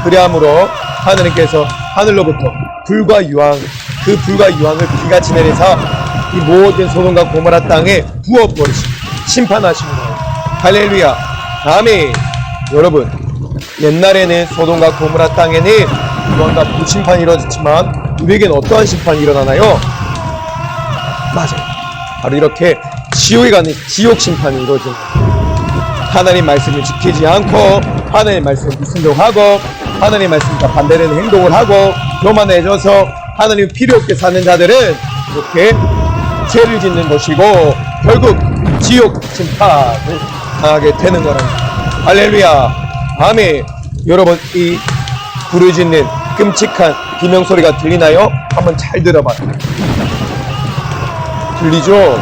그리함으로 하나님께서 하늘로부터 불과 유황, 그 불과 유황을 비같이 내려서 이 모든 소돔과 고모라 땅에 부어버리시고 심판하시는 거예요. 할렐루야. 아멘. 여러분, 옛날에는 소돔과 고모라 땅에는 유황과 불심판이 이루어졌지만 우리에겐 어떠한 심판이 일어나나요? 맞아요. 바로 이렇게 지옥에 가는 지옥 심판이 이루어집니다. 하나님 말씀을 지키지 않고 하나님 말씀을 불순종하고 하나님 말씀과 반대되는 행동을 하고 교만해져서 하나님 필요 없게 사는 자들은 이렇게 죄를 짓는 것이고 결국 지옥 심판을 당하게 되는 거랍니다. 할렐루야. 아멘. 여러분, 이 부르짖는 끔찍한 비명소리가 들리나요? 한번 잘 들어봐요. 들리죠?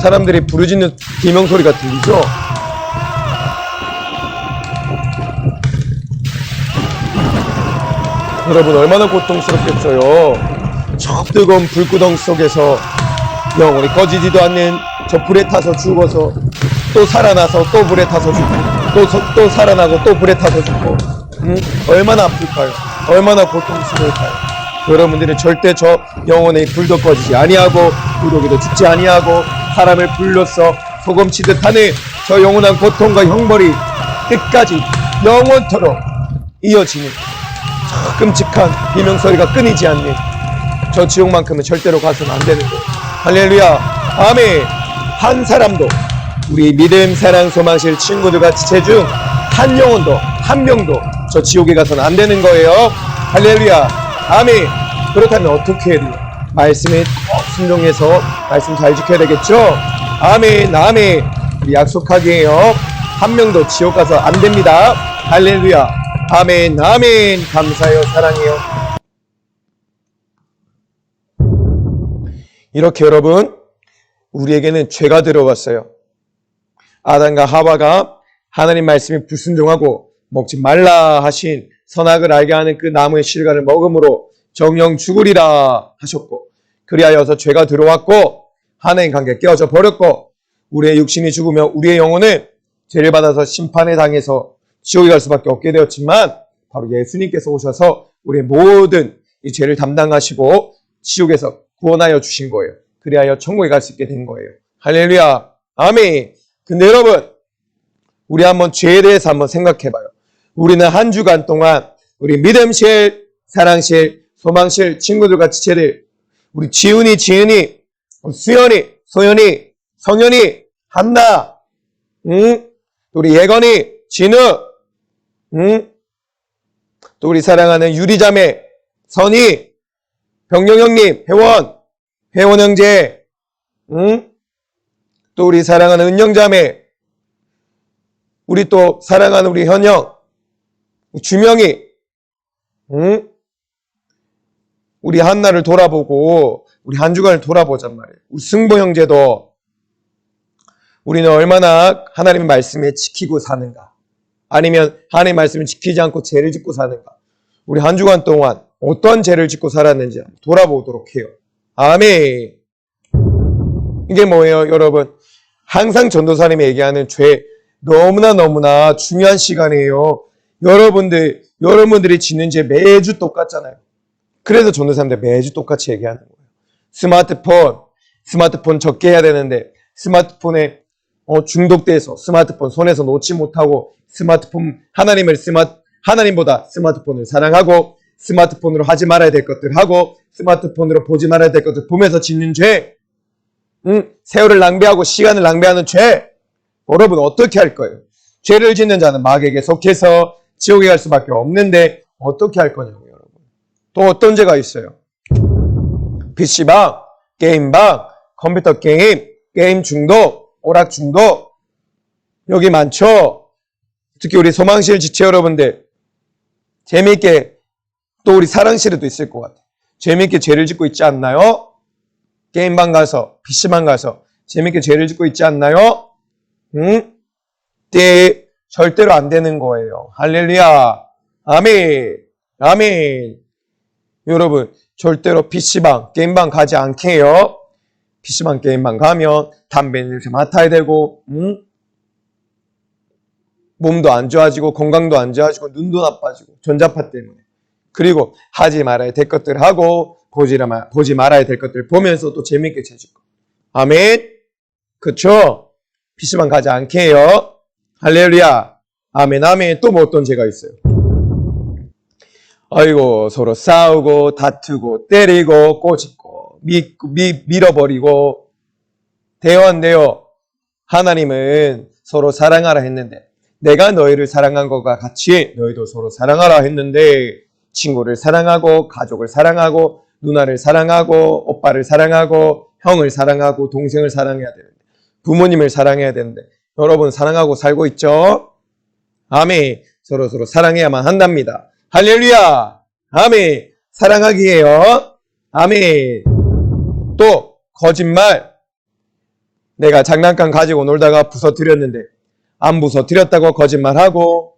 사람들이 부르짖는 비명소리가 들리죠? 여러분, 얼마나 고통스럽겠어요. 저 뜨거운 불구덩 속에서 영혼이 꺼지지도 않는 저 불에 타서 죽어서 또 살아나서 또 불에 타서 죽고 또 살아나고 또 불에 타서 죽고 얼마나 아플까요? 얼마나 고통스러울까요? 여러분들은 절대 저 영혼의 불도 꺼지지 아니하고 부르기도 죽지 아니하고 사람을 불로써 소금치듯 하는 저 영원한 고통과 형벌이 끝까지 영원토록 이어지는 저 끔찍한 비명소리가 끊이지 않는 저 지옥만큼은 절대로 가서는 안 되는 거예요. 할렐루야. 아멘. 한 사람도 우리 믿음, 사랑, 소망실 친구들과 지체 중 한 영혼도 한 명도 저 지옥에 가서는 안 되는 거예요. 할렐루야. 아멘. 그렇다면 어떻게 해야 돼요? 말씀에 순종해서 말씀 잘 지켜야 되겠죠? 아멘, 아멘. 우리 약속하기에요. 한 명도 지옥 가서 안 됩니다. 할렐루야. 아멘, 아멘. 감사해요. 사랑해요. 이렇게 여러분, 우리에게는 죄가 들어왔어요. 아담과 하와가 하나님 말씀에 불순종하고 먹지 말라 하신 선악을 알게 하는 그 나무의 실과를 먹음으로 정령 죽으리라 하셨고, 그리하여서 죄가 들어왔고 하나님 관계 깨어져 버렸고 우리의 육신이 죽으며 우리의 영혼은 죄를 받아서 심판에 당해서 지옥에 갈 수밖에 없게 되었지만 바로 예수님께서 오셔서 우리의 모든 이 죄를 담당하시고 지옥에서 구원하여 주신 거예요. 그리하여 천국에 갈 수 있게 된 거예요. 할렐루야. 아멘. 근데 여러분, 우리 한번 죄에 대해서 한번 생각해봐요. 우리는 한 주간 동안 우리 믿음실, 사랑실, 소망실 친구들과 지체들, 우리 지훈이, 지은이, 수연이, 소연이, 성연이, 한나, 우리 예건이, 진우, 또 우리 사랑하는 유리자매, 선이, 병영 형님, 회원 형제, 또 우리 사랑하는 은영자매, 우리 또 사랑하는 우리 현영, 주명이, 우리 한나를 돌아보고 우리 한 주간을 돌아보잔 말이에요. 우리 승보 형제도 우리는 얼마나 하나님의 말씀에 지키고 사는가, 아니면 하나님의 말씀을 지키지 않고 죄를 짓고 사는가, 우리 한 주간 동안 어떤 죄를 짓고 살았는지 돌아보도록 해요. 아멘. 이게 뭐예요, 여러분? 항상 전도사님이 얘기하는 죄, 너무나 중요한 시간이에요. 여러분들이 짓는 죄 매주 똑같잖아요. 그래서 전도사님들 매주 똑같이 얘기하는 거예요. 스마트폰 적게 해야 되는데 스마트폰에 중독돼서 스마트폰 손에서 놓지 못하고 하나님보다 스마트폰을 사랑하고 스마트폰으로 하지 말아야 될 것들 하고 스마트폰으로 보지 말아야 될 것들 보면서 짓는 죄, 세월을 낭비하고 시간을 낭비하는 죄, 여러분 어떻게 할 거예요? 죄를 짓는 자는 마귀에게 속해서 지옥에 갈 수밖에 없는데 어떻게 할 거냐고요, 여러분. 또 어떤 죄가 있어요? PC방, 게임방, 컴퓨터 게임 중독, 오락 중독, 여기 많죠? 특히 우리 소망실 지체 여러분들, 재미있게 또 우리 사랑실에도 있을 것 같아. 재밌게 죄를 짓고 있지 않나요? 게임방 가서, PC방 가서 재밌게 죄를 짓고 있지 않나요? 응? 네, 절대로 안 되는 거예요. 할렐루야. 아멘. 아멘. 여러분, 절대로 PC방, 게임방 가지 않게 해요. PC방, 게임방 가면 담배 냄새 맡아야 되고, 몸도 안 좋아지고, 건강도 안 좋아지고, 눈도 나빠지고, 전자파 때문에. 그리고 하지 말아야 될 것들 하고, 보지 말아야 될 것들 보면서 또 재밌게 재짓고. 아멘. 그쵸? PC방 가지 않게 해요. 할렐루야. 아멘, 아멘. 또 뭐 어떤 죄가 있어요? 아이고, 서로 싸우고, 다투고, 때리고, 꼬집고, 밀어버리고, 대화한대요. 하나님은 서로 사랑하라 했는데, 내가 너희를 사랑한 것과 같이 너희도 서로 사랑하라 했는데, 친구를 사랑하고, 가족을 사랑하고, 누나를 사랑하고, 오빠를 사랑하고, 형을 사랑하고, 동생을 사랑해야 되는데, 부모님을 사랑해야 되는데, 여러분 사랑하고 살고 있죠? 아멘. 서로 사랑해야만 한답니다. 할렐루야. 아멘. 사랑하기 해요. 아멘. 또 거짓말. 내가 장난감 가지고 놀다가 부서뜨렸는데 안 부서뜨렸다고 거짓말하고,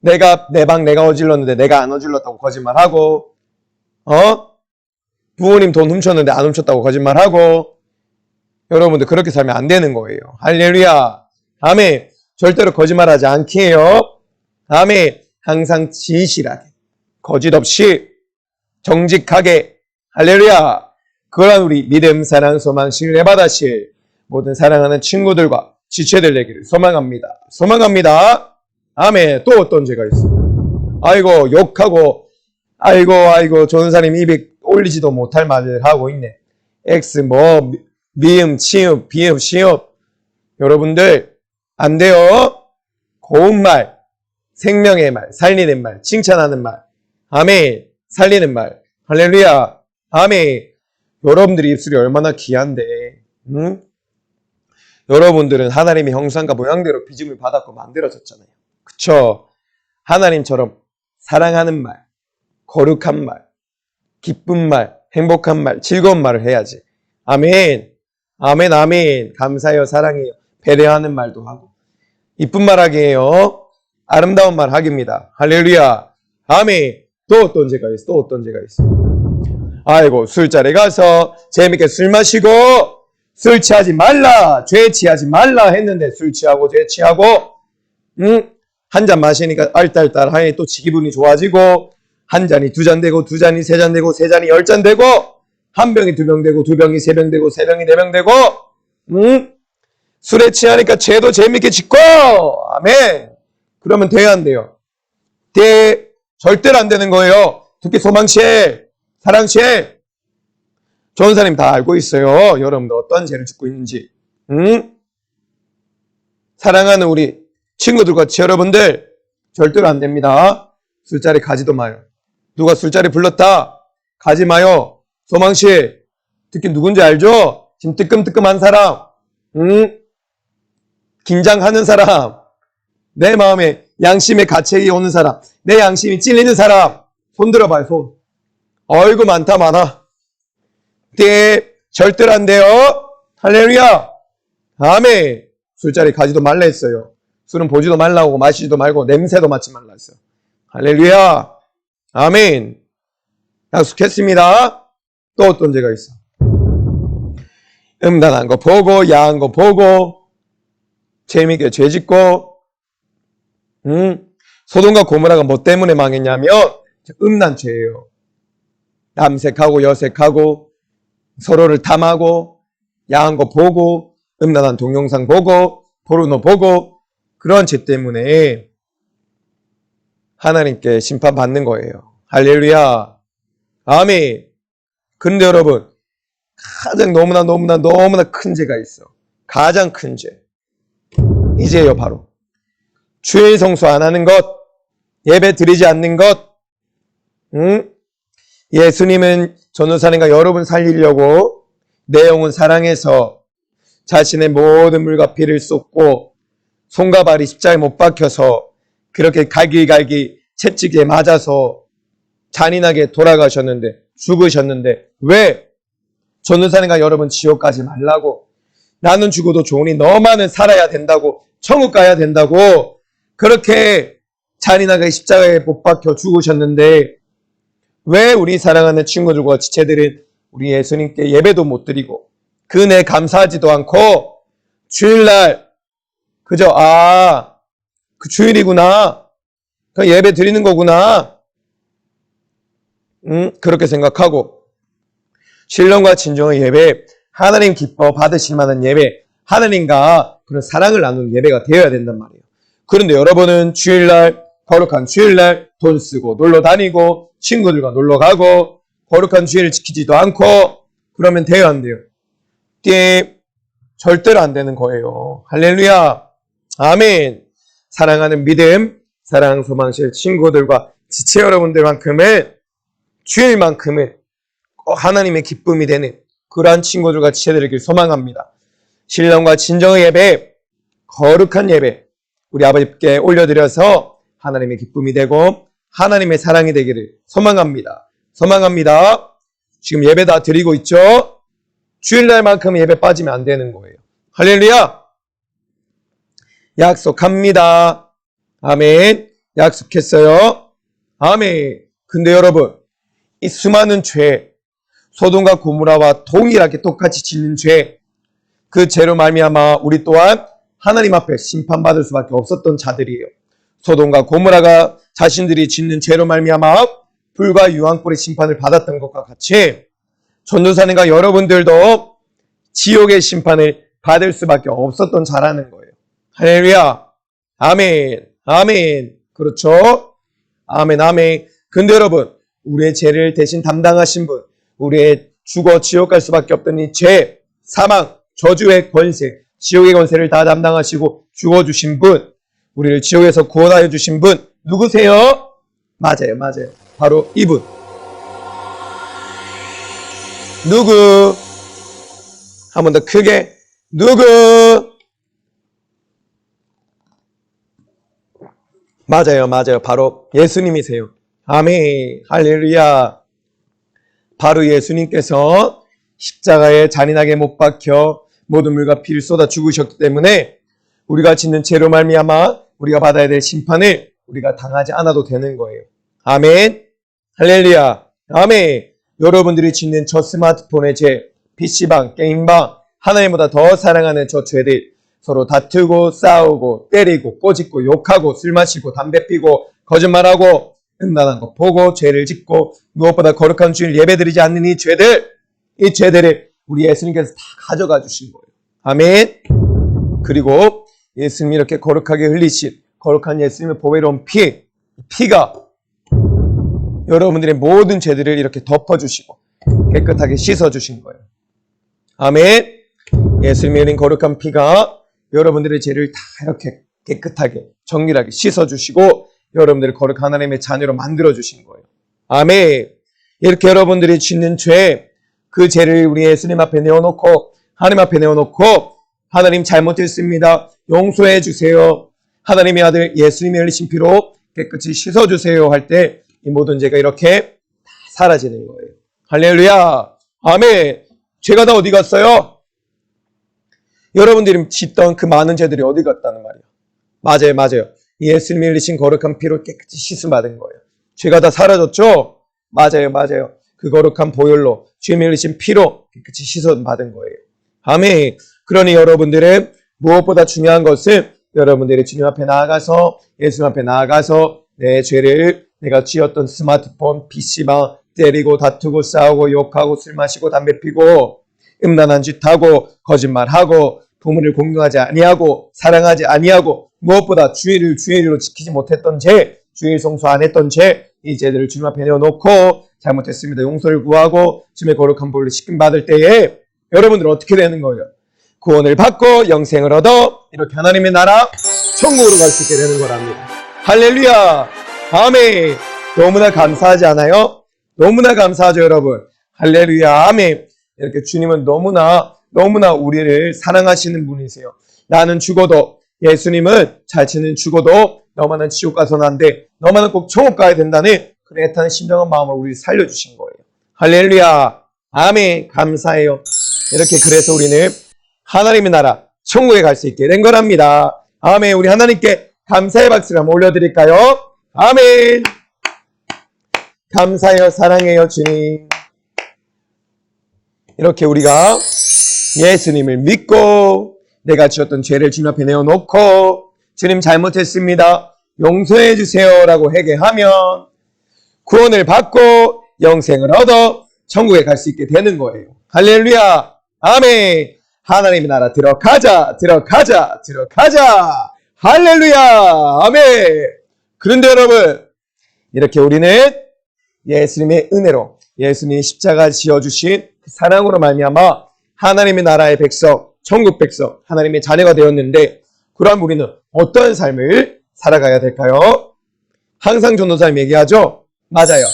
내가 내 방 내가 어질렀는데 내가 안 어질렀다고 거짓말하고, 부모님 돈 훔쳤는데 안 훔쳤다고 거짓말하고. 여러분들 그렇게 살면 안 되는 거예요. 할렐루야. 아멘. 절대로 거짓말하지 않게 해요. 아멘. 항상 진실하게, 거짓 없이, 정직하게. 할렐루야. 그러한 우리 믿음, 사랑, 소망, 신뢰받으실 모든 사랑하는 친구들과 지체들 되기를 소망합니다. 소망합니다. 아멘. 또 어떤 죄가 있어? 아이고, 욕하고, 아이고, 전사님 입에 올리지도 못할 말을 하고 있네. X, 미음, 치읍, 비읍, 시읍. 여러분들, 안 돼요. 고운 말, 생명의 말, 살리는 말, 칭찬하는 말. 아멘. 살리는 말. 할렐루야. 아멘. 여러분들의 입술이 얼마나 귀한데, 여러분들은 하나님의 형상과 모양대로 빚음을 받았고 만들어졌잖아요. 그쵸? 하나님처럼 사랑하는 말, 거룩한 말, 기쁜 말, 행복한 말, 즐거운 말을 해야지. 아멘. 아멘, 아멘. 감사해요, 사랑해요. 배려하는 말도 하고. 이쁜 말 하게 해요. 아름다운 말 하기입니다. 할렐루야. 아멘. 또 어떤 죄가 있어? 또 어떤 죄가 있어? 아이고, 술자리 가서 재밌게 술 마시고, 술 취하지 말라, 죄 취하지 말라 했는데 술 취하고 죄 취하고, 한 잔 마시니까 알딸딸하니 또 기분이 좋아지고, 한 잔이 두 잔 되고, 두 잔이 세 잔 되고, 세 잔이 10잔 되고, 한 병이 2병 되고, 2병이 3병 되고, 3병이 4병 되고, 술에 취하니까 죄도 재밌게 짓고, 아멘. 그러면 돼야 안 돼요? 절대로 안 되는 거예요. 특히 소망실, 사랑실. 전사님 다 알고 있어요. 여러분들 어떤 죄를 짓고 있는지. 사랑하는 우리 친구들과 여러분들 절대로 안 됩니다. 술자리 가지도 마요. 누가 술자리 불렀다? 가지 마요. 소망실. 특히 누군지 알죠? 지금 뜨끔뜨끔한 사람. 긴장하는 사람. 내 마음에 양심의 가책이 오는 사람. 내 양심이 찔리는 사람. 손 들어봐요, 손. 어이구, 많아. 절대로 안 돼요. 할렐루야. 아멘. 술자리 가지도 말라 했어요. 술은 보지도 말라고, 마시지도 말고, 냄새도 맡지 말라 했어요. 할렐루야. 아멘. 약속했습니다. 또 어떤 죄가 있어? 음란한 거 보고, 야한 거 보고, 재미있게 죄 짓고, 소돔과 고모라가 뭐 때문에 망했냐면, 음란 죄예요. 남색하고, 여색하고, 서로를 탐하고, 야한 거 보고, 음란한 동영상 보고, 포르노 보고, 그런 죄 때문에 하나님께 심판받는 거예요. 할렐루야. 아멘. 근데 여러분, 가장 너무나 큰 죄가 있어. 가장 큰 죄. 이제요, 바로. 주일 성수 안 하는 것, 예배 드리지 않는 것, 예수님은 전도사님과 여러분 살리려고 내 영혼 사랑해서 자신의 모든 물과 피를 쏟고 손과 발이 십자가에 못 박혀서 그렇게 갈기갈기 채찍에 맞아서 잔인하게 돌아가셨는데, 죽으셨는데, 왜? 전도사님과 여러분 지옥 가지 말라고, 나는 죽어도 좋으니 너만은 살아야 된다고, 천국 가야 된다고 그렇게 잔인하게 십자가에 못 박혀 죽으셨는데, 왜 우리 사랑하는 친구들과 지체들은 우리 예수님께 예배도 못 드리고 그 은혜에 감사하지도 않고 주일날 그저 그 주일이구나, 그 예배 드리는 거구나, 그렇게 생각하고, 신령과 진정의 예배, 하나님 기뻐 받으실 만한 예배, 하나님과 그런 사랑을 나누는 예배가 되어야 된단 말이에요. 그런데 여러분은 주일날, 거룩한 주일날 돈 쓰고 놀러 다니고 친구들과 놀러 가고 거룩한 주일을 지키지도 않고 그러면 돼요, 안 돼요? 절대로 안 되는 거예요. 할렐루야. 아멘. 사랑하는 믿음, 사랑 소망실 친구들과 지체 여러분들만큼은, 주일만큼은 하나님의 기쁨이 되는 그러한 친구들과 지체들에게 소망합니다. 신령과 진정의 예배, 거룩한 예배, 우리 아버지께 올려드려서 하나님의 기쁨이 되고 하나님의 사랑이 되기를 소망합니다. 소망합니다. 지금 예배 다 드리고 있죠? 주일날만큼 예배 빠지면 안 되는 거예요. 할렐루야! 약속합니다. 아멘. 약속했어요. 아멘. 근데 여러분, 이 수많은 죄, 소돔과 고모라와 동일하게 똑같이 짓는 죄, 그 죄로 말미암아 우리 또한 하나님 앞에 심판받을 수밖에 없었던 자들이에요. 소돔과 고모라가 자신들이 짓는 죄로 말미암아 불과 유황불의 심판을 받았던 것과 같이 전도사님과 여러분들도 지옥의 심판을 받을 수밖에 없었던 자라는 거예요. 할렐루야. 아멘. 아멘. 그렇죠? 아멘. 아멘. 근데 여러분, 우리의 죄를 대신 담당하신 분, 우리의 죽어 지옥 갈 수밖에 없던 이 죄, 사망, 저주의 권세, 지옥의 권세를 다 담당하시고 죽어주신 분, 우리를 지옥에서 구원하여 주신 분 누구세요? 맞아요. 맞아요. 바로 이분. 누구? 한 번 더 크게. 누구? 맞아요. 맞아요. 바로 예수님이세요. 아멘. 할렐루야. 바로 예수님께서 십자가에 잔인하게 못 박혀 모든 물과 피를 쏟아 죽으셨기 때문에 우리가 짓는 죄로 말미암아 우리가 받아야 될 심판을 우리가 당하지 않아도 되는 거예요. 아멘. 할렐루야. 아멘. 여러분들이 짓는 저 스마트폰의 죄, PC방, 게임방, 하나님보다 더 사랑하는 저 죄들, 서로 다투고 싸우고 때리고 꼬집고 욕하고 술 마시고 담배 피고 거짓말하고 음란한 거 보고 죄를 짓고 무엇보다 거룩한 주일 예배드리지 않는 이 죄들을 우리 예수님께서 다 가져가 주신 거예요. 아멘. 그리고 예수님이 이렇게 거룩하게 흘리신 거룩한 예수님의 보배로운 피가 여러분들의 모든 죄들을 이렇게 덮어주시고 깨끗하게 씻어주신 거예요. 아멘. 예수님이 흘린 거룩한 피가 여러분들의 죄를 다 이렇게 깨끗하게 정결하게 씻어주시고 여러분들을 거룩한 하나님의 자녀로 만들어주신 거예요. 아멘. 이렇게 여러분들이 짓는 죄, 그 죄를 우리 예수님 앞에 내어놓고 하나님 앞에 내어놓고 하나님 잘못했습니다. 용서해 주세요. 하나님의 아들 예수님의 흘리신 피로 깨끗이 씻어주세요 할 때 이 모든 죄가 이렇게 다 사라지는 거예요. 할렐루야. 아멘. 죄가 다 어디 갔어요? 여러분들이 짓던 그 많은 죄들이 어디 갔다는 말이에요. 맞아요. 맞아요. 예수님이 흘리신 거룩한 피로 깨끗이 씻음 받은 거예요. 죄가 다 사라졌죠? 맞아요. 맞아요. 그 거룩한 보혈로 주님이 흘리신 피로 깨끗이 씻음 받은 거예요. 아멘. 그러니 여러분들은 무엇보다 중요한 것은 여러분들이 주님 앞에 나아가서 예수님 앞에 나아가서 내 죄를 내가 지었던 스마트폰, PC방 때리고 다투고 싸우고 욕하고 술 마시고 담배 피고 음란한 짓 하고 거짓말하고 부모를 공경하지 아니하고 사랑하지 아니하고 무엇보다 주일로 지키지 못했던 죄, 주일 성수 안 했던 죄, 이 죄들을 주님 앞에 내어놓고 잘못했습니다. 용서를 구하고 주님의 거룩한 보혈로 씻김 받을 때에 여러분들은 어떻게 되는 거예요? 구원을 받고 영생을 얻어 이렇게 하나님의 나라 천국으로 갈 수 있게 되는 거랍니다. 할렐루야. 아멘. 너무나 감사하지 않아요? 너무나 감사하죠, 여러분. 할렐루야. 아멘. 이렇게 주님은 너무나 우리를 사랑하시는 분이세요. 나는 죽어도, 예수님은 자신은 죽어도 너만은 지옥 가서는 안 돼. 너만은 꼭 천국 가야 된다는 그런 애타는 심정한 마음을 우리 살려주신 거예요. 할렐루야. 아멘. 감사해요. 이렇게 그래서 우리는 하나님의 나라 천국에 갈 수 있게 된 거랍니다. 아멘. 우리 하나님께 감사의 박수를 한번 올려드릴까요? 아멘. 감사해요. 사랑해요. 주님. 이렇게 우리가 예수님을 믿고 내가 지었던 죄를 주님 앞에 내어놓고 주님 잘못했습니다. 용서해 주세요 라고 회개하면 구원을 받고 영생을 얻어 천국에 갈 수 있게 되는 거예요. 할렐루야. 아멘. 하나님의 나라 들어가자. 들어가자. 들어가자. 할렐루야. 아멘. 그런데 여러분, 이렇게 우리는 예수님의 은혜로 예수님이 십자가 지어주신 그 사랑으로 말미암아 하나님의 나라의 백성, 천국 백성, 하나님의 자녀가 되었는데 그럼 우리는 어떤 삶을 살아가야 될까요? 항상 전도사님 얘기하죠? 맞아요.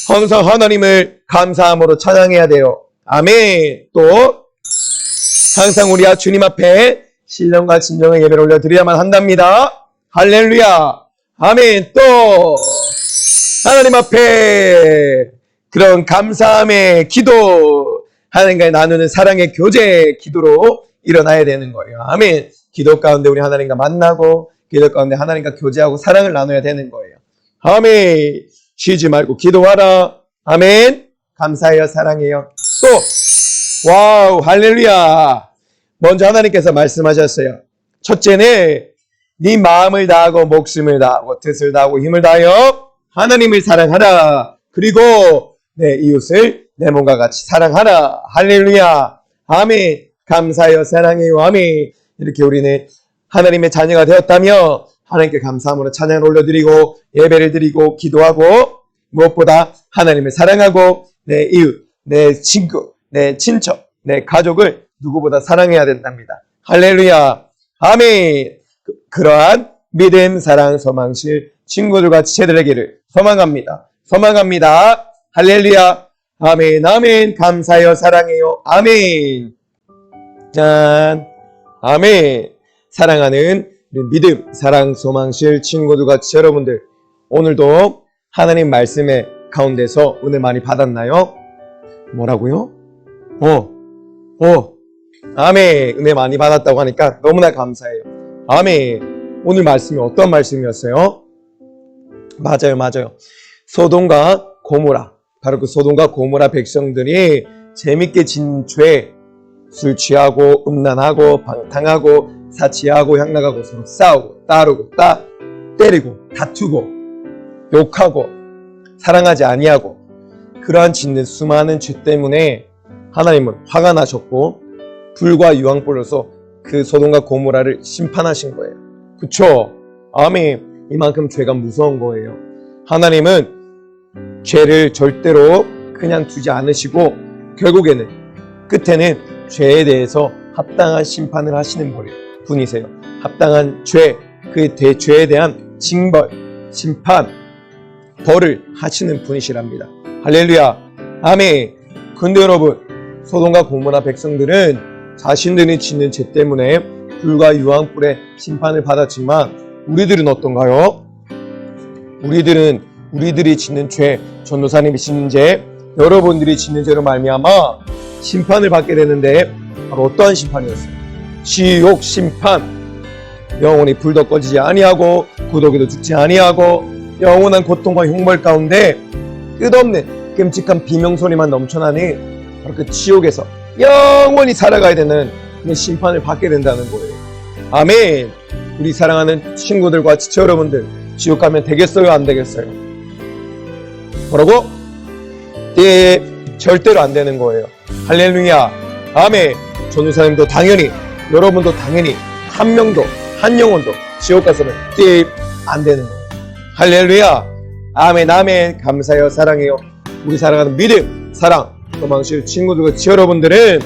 항상 하나님을 감사함으로 찬양해야 돼요. 아멘. 또 항상 우리가 주님 앞에 신령과 진정의 예배를 올려드려야만 한답니다. 할렐루야. 아멘. 또 하나님 앞에 그런 감사함의 기도, 하나님과의 나누는 사랑의 교제 기도로 일어나야 되는 거예요. 아멘. 기도 가운데 우리 하나님과 만나고 기도 가운데 하나님과 교제하고 사랑을 나눠야 되는 거예요. 아멘. 쉬지 말고 기도하라. 아멘. 감사해요. 사랑해요. 또 와우. 할렐루야. 먼저 하나님께서 말씀하셨어요. 첫째는 네 마음을 다하고 목숨을 다하고 뜻을 다하고 힘을 다하여 하나님을 사랑하라. 그리고 내 이웃을 내 몸과 같이 사랑하라. 할렐루야. 아멘. 감사해요. 사랑해요. 아멘. 이렇게 우리는 하나님의 자녀가 되었다며 하나님께 감사함으로 찬양을 올려드리고 예배를 드리고 기도하고 무엇보다 하나님을 사랑하고 내 이웃, 내 친구, 내 친척, 내 가족을 누구보다 사랑해야 된답니다. 할렐루야. 아멘. 그러한 믿음, 사랑, 소망실 친구들과 지체들에게를 소망합니다. 소망합니다. 할렐루야. 아멘. 아멘. 감사해요. 사랑해요. 아멘. 짠. 아멘. 사랑하는 믿음, 사랑, 소망실 친구들과 지체 여러분들, 오늘도 하나님 말씀의 가운데서 은혜 많이 받았나요? 뭐라고요? 아멘. 은혜 많이 받았다고 하니까 너무나 감사해요. 아멘. 오늘 말씀이 어떤 말씀이었어요? 맞아요. 소돔과 고모라, 바로 그 소돔과 고모라 백성들이 재밌게 진 죄, 술 취하고 음란하고 방탕하고 사치하고 향락하고 서로 싸우고 따르고 때리고 다투고 욕하고 사랑하지 아니하고 그러한 짓는 수많은 죄 때문에 하나님은 화가 나셨고 불과 유황불로서 그 소돔과 고모라를 심판하신 거예요. 그쵸? 아멘. 이만큼 죄가 무서운 거예요. 하나님은 죄를 절대로 그냥 두지 않으시고 결국에는 끝에는 죄에 대해서 합당한 심판을 하시는 분이세요. 합당한 죄, 그 죄에 대한 징벌, 심판, 벌을 하시는 분이시랍니다. 할렐루야. 아멘. 근데 여러분, 소돔과 고모라 백성들은 자신들이 짓는 죄 때문에 불과 유황불의 심판을 받았지만 우리들은 어떤가요? 우리들이 짓는 죄, 전도사님이 짓는 죄, 여러분들이 짓는 죄로 말미암아 심판을 받게 되는데 바로 어떠한 심판이었어요? 지옥 심판. 영원히 불도 꺼지지 아니하고 구더기도 죽지 아니하고 영원한 고통과 흉벌 가운데 끝없는 끔찍한 비명소리만 넘쳐나는 바로 그 지옥에서 영원히 살아가야 되는 그 심판을 받게 된다는 거예요. 아멘. 우리 사랑하는 친구들과 지체 여러분들, 지옥 가면 되겠어요? 안 되겠어요? 뭐라고? 예, 절대로 안 되는 거예요. 할렐루야. 아멘. 전도사님도 당연히, 여러분도 당연히 한 명도, 한 영혼도 지옥 가서는 안 되는 거예요. 할렐루야. 아멘. 아멘. 감사해요. 사랑해요. 우리 사랑하는 믿음, 사랑, 소망실 친구들과 지체 여러분들은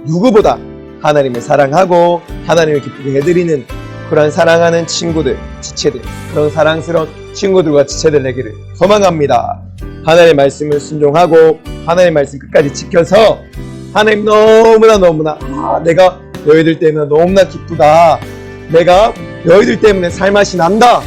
누구보다 하나님을 사랑하고 하나님을 기쁘게 해드리는 그런 사랑하는 친구들, 지체들, 그런 사랑스러운 친구들과 지체들 되기를 소망합니다. 하나님의 말씀을 순종하고 하나님의 말씀 끝까지 지켜서 하나님 너무나 내가 너희들 때문에 너무나 기쁘다. 내가 너희들 때문에 살맛이 난다.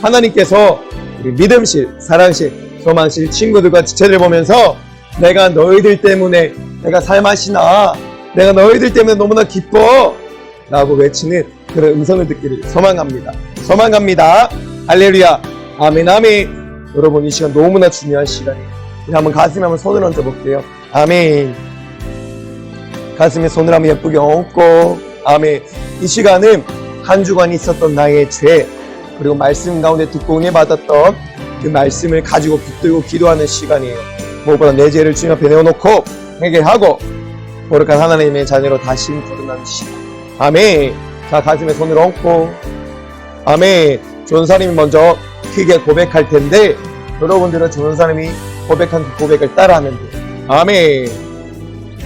하나님께서 우리 믿음실, 사랑실, 소망실 친구들과 지체들 보면서 내가 너희들 때문에 내가 살맛이 나. 내가 너희들 때문에 너무나 기뻐. 라고 외치는 그런 음성을 듣기를 소망합니다. 소망합니다. 할렐루야. 아멘, 아멘. 여러분, 이 시간 너무나 중요한 시간이에요. 우리 한번 가슴에 한번 손을 얹어 볼게요. 아멘. 가슴에 손을 한번 예쁘게 얹고, 아멘. 이 시간은 한 주간 있었던 나의 죄, 그리고 말씀 가운데 듣고 은혜 받았던 그 말씀을 가지고 붙들고 기도하는 시간이에요. 무엇보다 내 죄를 주님 앞에 내어놓고 회개하고 거룩한 하나님의 자녀로 다시 거듭나는 시간. 아멘. 자, 가슴에 손을 얹고, 아멘. 전사님이 먼저 크게 고백할 텐데 여러분들은 전사님이 고백한 그 고백을 따라하면 돼요. 아멘.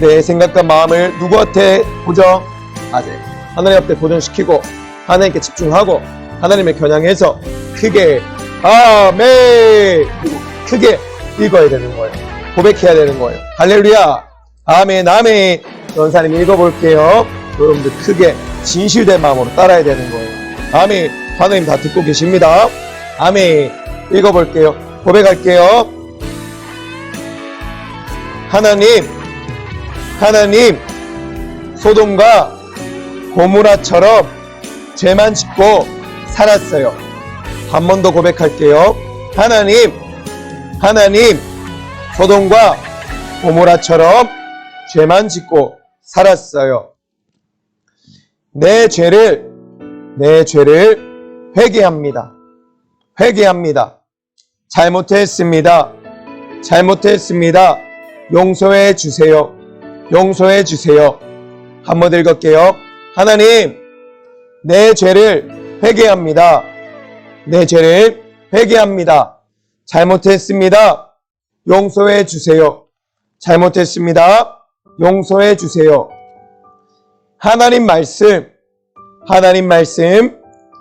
내 생각과 마음을 누구한테 고정하세요? 하나님 앞에 고정시키고 하나님께 집중하고 하나님을 겨냥해서 크게 아멘, 그리고 크게 읽어야 되는 거예요. 고백해야 되는 거예요. 할렐루야. 아멘, 아멘. 전사님 읽어볼게요. 여러분들 크게 진실된 마음으로 따라야 되는 거예요. 아멘. 하나님 다 듣고 계십니다. 아멘. 읽어볼게요. 고백할게요. 하나님, 소돔과 고모라처럼 죄만 짓고 살았어요. 한 번 더 고백할게요. 하나님, 소돔과 고모라처럼 죄만 짓고 살았어요. 내 죄를 회개합니다. 잘못했습니다. 용서해 주세요. 한 번 읽을게요. 하나님, 내 죄를 회개합니다. 잘못했습니다. 용서해 주세요. 하나님 말씀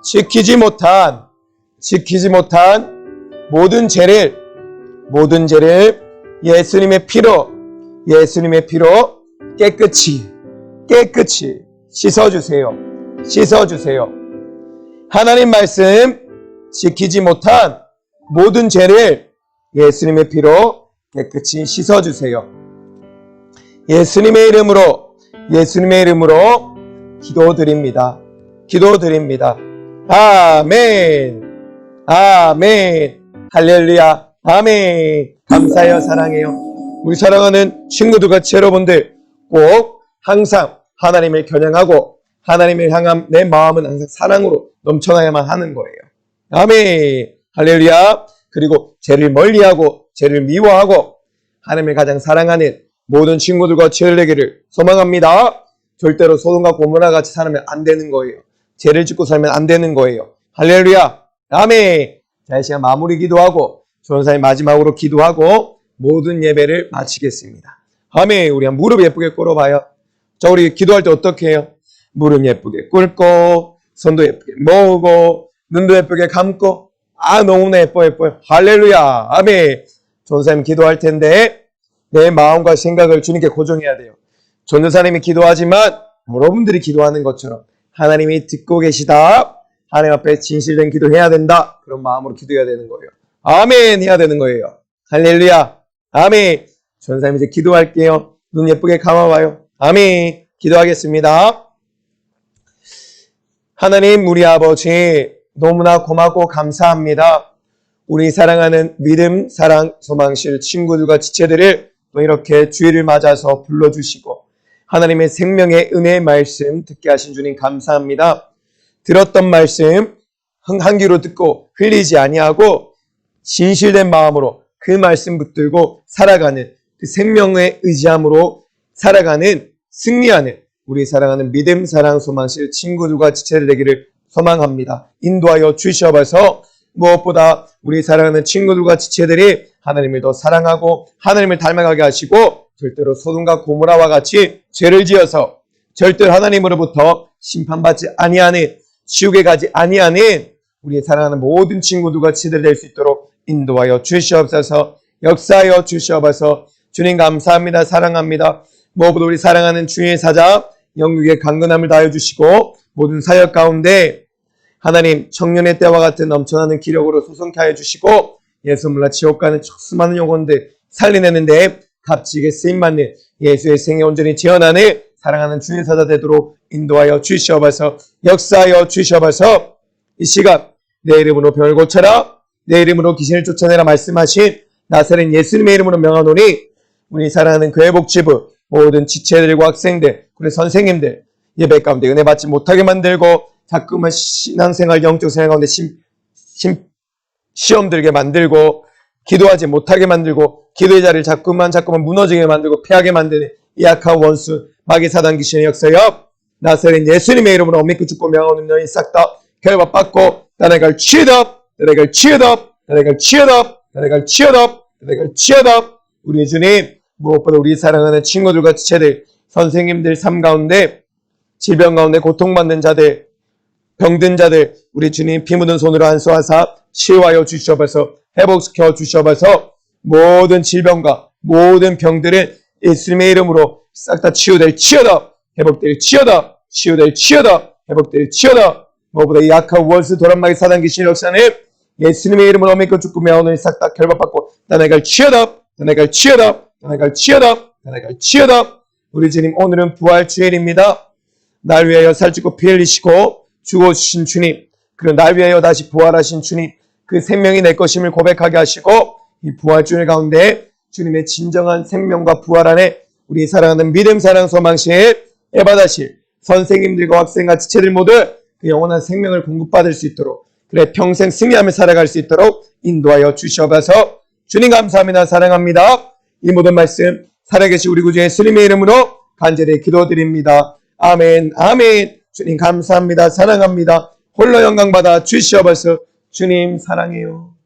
지키지 못한 모든 죄를 예수님의 피로 깨끗이 씻어주세요. 하나님 말씀 지키지 못한 모든 죄를 예수님의 피로 깨끗이 씻어주세요. 예수님의 이름으로 기도드립니다. 아멘. 할렐루야. 아멘. 감사해요. 사랑해요. 우리 사랑하는 친구들과 여러분들 꼭 항상 하나님을 겨냥하고 하나님을 향한 내 마음은 항상 사랑으로 넘쳐나야만 하는 거예요. 아멘. 할렐루야. 그리고 죄를 멀리하고 죄를 미워하고 하나님을 가장 사랑하는 모든 친구들과 되기를 소망합니다. 절대로 소돔과 고모라 같이 살면 안 되는 거예요. 죄를 짓고 살면 안 되는 거예요. 할렐루야. 아멘. 자, 이 시간 마무리 기도하고 전사님 마지막으로 기도하고 모든 예배를 마치겠습니다. 아멘. 우리 한번 무릎 예쁘게 꿇어봐요. 자, 우리 기도할 때 어떻게 해요? 무릎 예쁘게 꿇고 손도 예쁘게 모으고 눈도 예쁘게 감고 너무나 예뻐요. 할렐루야. 아멘. 전사님 기도할 텐데 내 마음과 생각을 주님께 고정해야 돼요. 전도사님이 기도하지만 여러분들이 기도하는 것처럼 하나님이 듣고 계시다. 하나님 앞에 진실된 기도해야 된다. 그런 마음으로 기도해야 되는 거예요. 아멘 해야 되는 거예요. 할렐루야. 아멘. 전사님 이제 기도할게요. 눈 예쁘게 감아봐요. 아멘. 기도하겠습니다. 하나님, 우리 아버지 너무나 고맙고 감사합니다. 우리 사랑하는 믿음, 사랑, 소망실 친구들과 지체들을 또 이렇게 주일을 맞아서 불러주시고 하나님의 생명의 은혜의 말씀 듣게 하신 주님 감사합니다. 들었던 말씀 한 귀로 듣고 흘리지 아니하고 진실된 마음으로 그 말씀 붙들고 살아가는 그 생명의 의지함으로 살아가는 승리하는 우리 사랑하는 믿음, 사랑, 소망실 친구들과 지체들 되기를 소망합니다. 인도하여 주시옵소서. 무엇보다 우리 사랑하는 친구들과 지체들이 하나님을 더 사랑하고 하나님을 닮아가게 하시고 절대로 소돔과 고모라와 같이 죄를 지어서 절대로 하나님으로부터 심판받지 아니하는 지옥에 가지 아니하는 우리 사랑하는 모든 친구들과 지체들 될 수 있도록 인도하여 주시옵소서. 역사하여 주시옵소서. 주님 감사합니다. 사랑합니다. 무엇보다 우리 사랑하는 주의 사자 영육의 강건함을 다해 주시고 모든 사역 가운데 하나님 청년의 때와 같은 넘쳐나는 기력으로 소성케 하여 주시고 예수 몰라 지옥 가는 수많은 영혼들 살려내는데 값지게 쓰임받는 예수의 생애 온전히 재현하는 사랑하는 주의 사자 되도록 인도하여 주시옵소서. 역사하여 주시옵소서. 이 시간 내 이름으로 병을 고쳐라, 내 이름으로 귀신을 쫓아내라 말씀하신 나사렛 예수님의 이름으로 명하노니 우리 사랑하는 교회 복지부 모든 지체들과 학생들 그리고 선생님들 예배 가운데 은혜 받지 못하게 만들고 자꾸만 신앙생활 영적 생활 가운데 시험 들게 만들고 기도하지 못하게 만들고 기도의 자리를 자꾸만 무너지게 만들고 패하게 만드는 이 악한 원수 마귀 사단 귀신의 역사여 나사렛 예수님의 이름으로 엄밀히 죽고 명하는 너희 싹 다 결박받고 나네갈 치어다 나네갈 치어다 나네갈 치어다 나네갈 치어다 나네갈 치어다. 우리 주님 무엇보다 우리 사랑하는 친구들과 지체들 선생님들 삶 가운데 질병 가운데 고통받는 자들 병든 자들 우리 주님 피 묻은 손으로 안수하사 치유하여 주시옵소서. 회복시켜 주시옵소서. 모든 질병과 모든 병들은 예수님의 이름으로 싹 다 치유될 치여다 회복될 치여다 치유될 치여다 회복될 치여다. 무엇보다 이 악한 원수 도란마귀 사단 귀신의 역사는 예수님의 이름으로 믿고 죽고 명하노니 싹 다 결박받고 나네갈 치여다 나네갈 치여다 나네갈 치여다 나네갈 치여다. 우리 주님 오늘은 부활 주일입니다. 날 위하여 살찌고 피 흘리시고 죽어주신 주님 그리고 날 위하여 다시 부활하신 주님 그 생명이 내 것임을 고백하게 하시고 이 부활주일 가운데 주님의 진정한 생명과 부활 안에 우리 사랑하는 믿음 사랑 소망실 예받으실 선생님들과 학생과 지체들 모두 그 영원한 생명을 공급받을 수 있도록 그래 평생 승리하며 살아갈 수 있도록 인도하여 주시옵소서. 주님 감사합니다. 사랑합니다. 이 모든 말씀 살아계신 우리 구주 예수님의 이름으로 간절히 기도드립니다. 아멘 아멘. 주님 감사합니다. 사랑합니다. 홀로 영광받아 주시옵소서. 주님 사랑해요.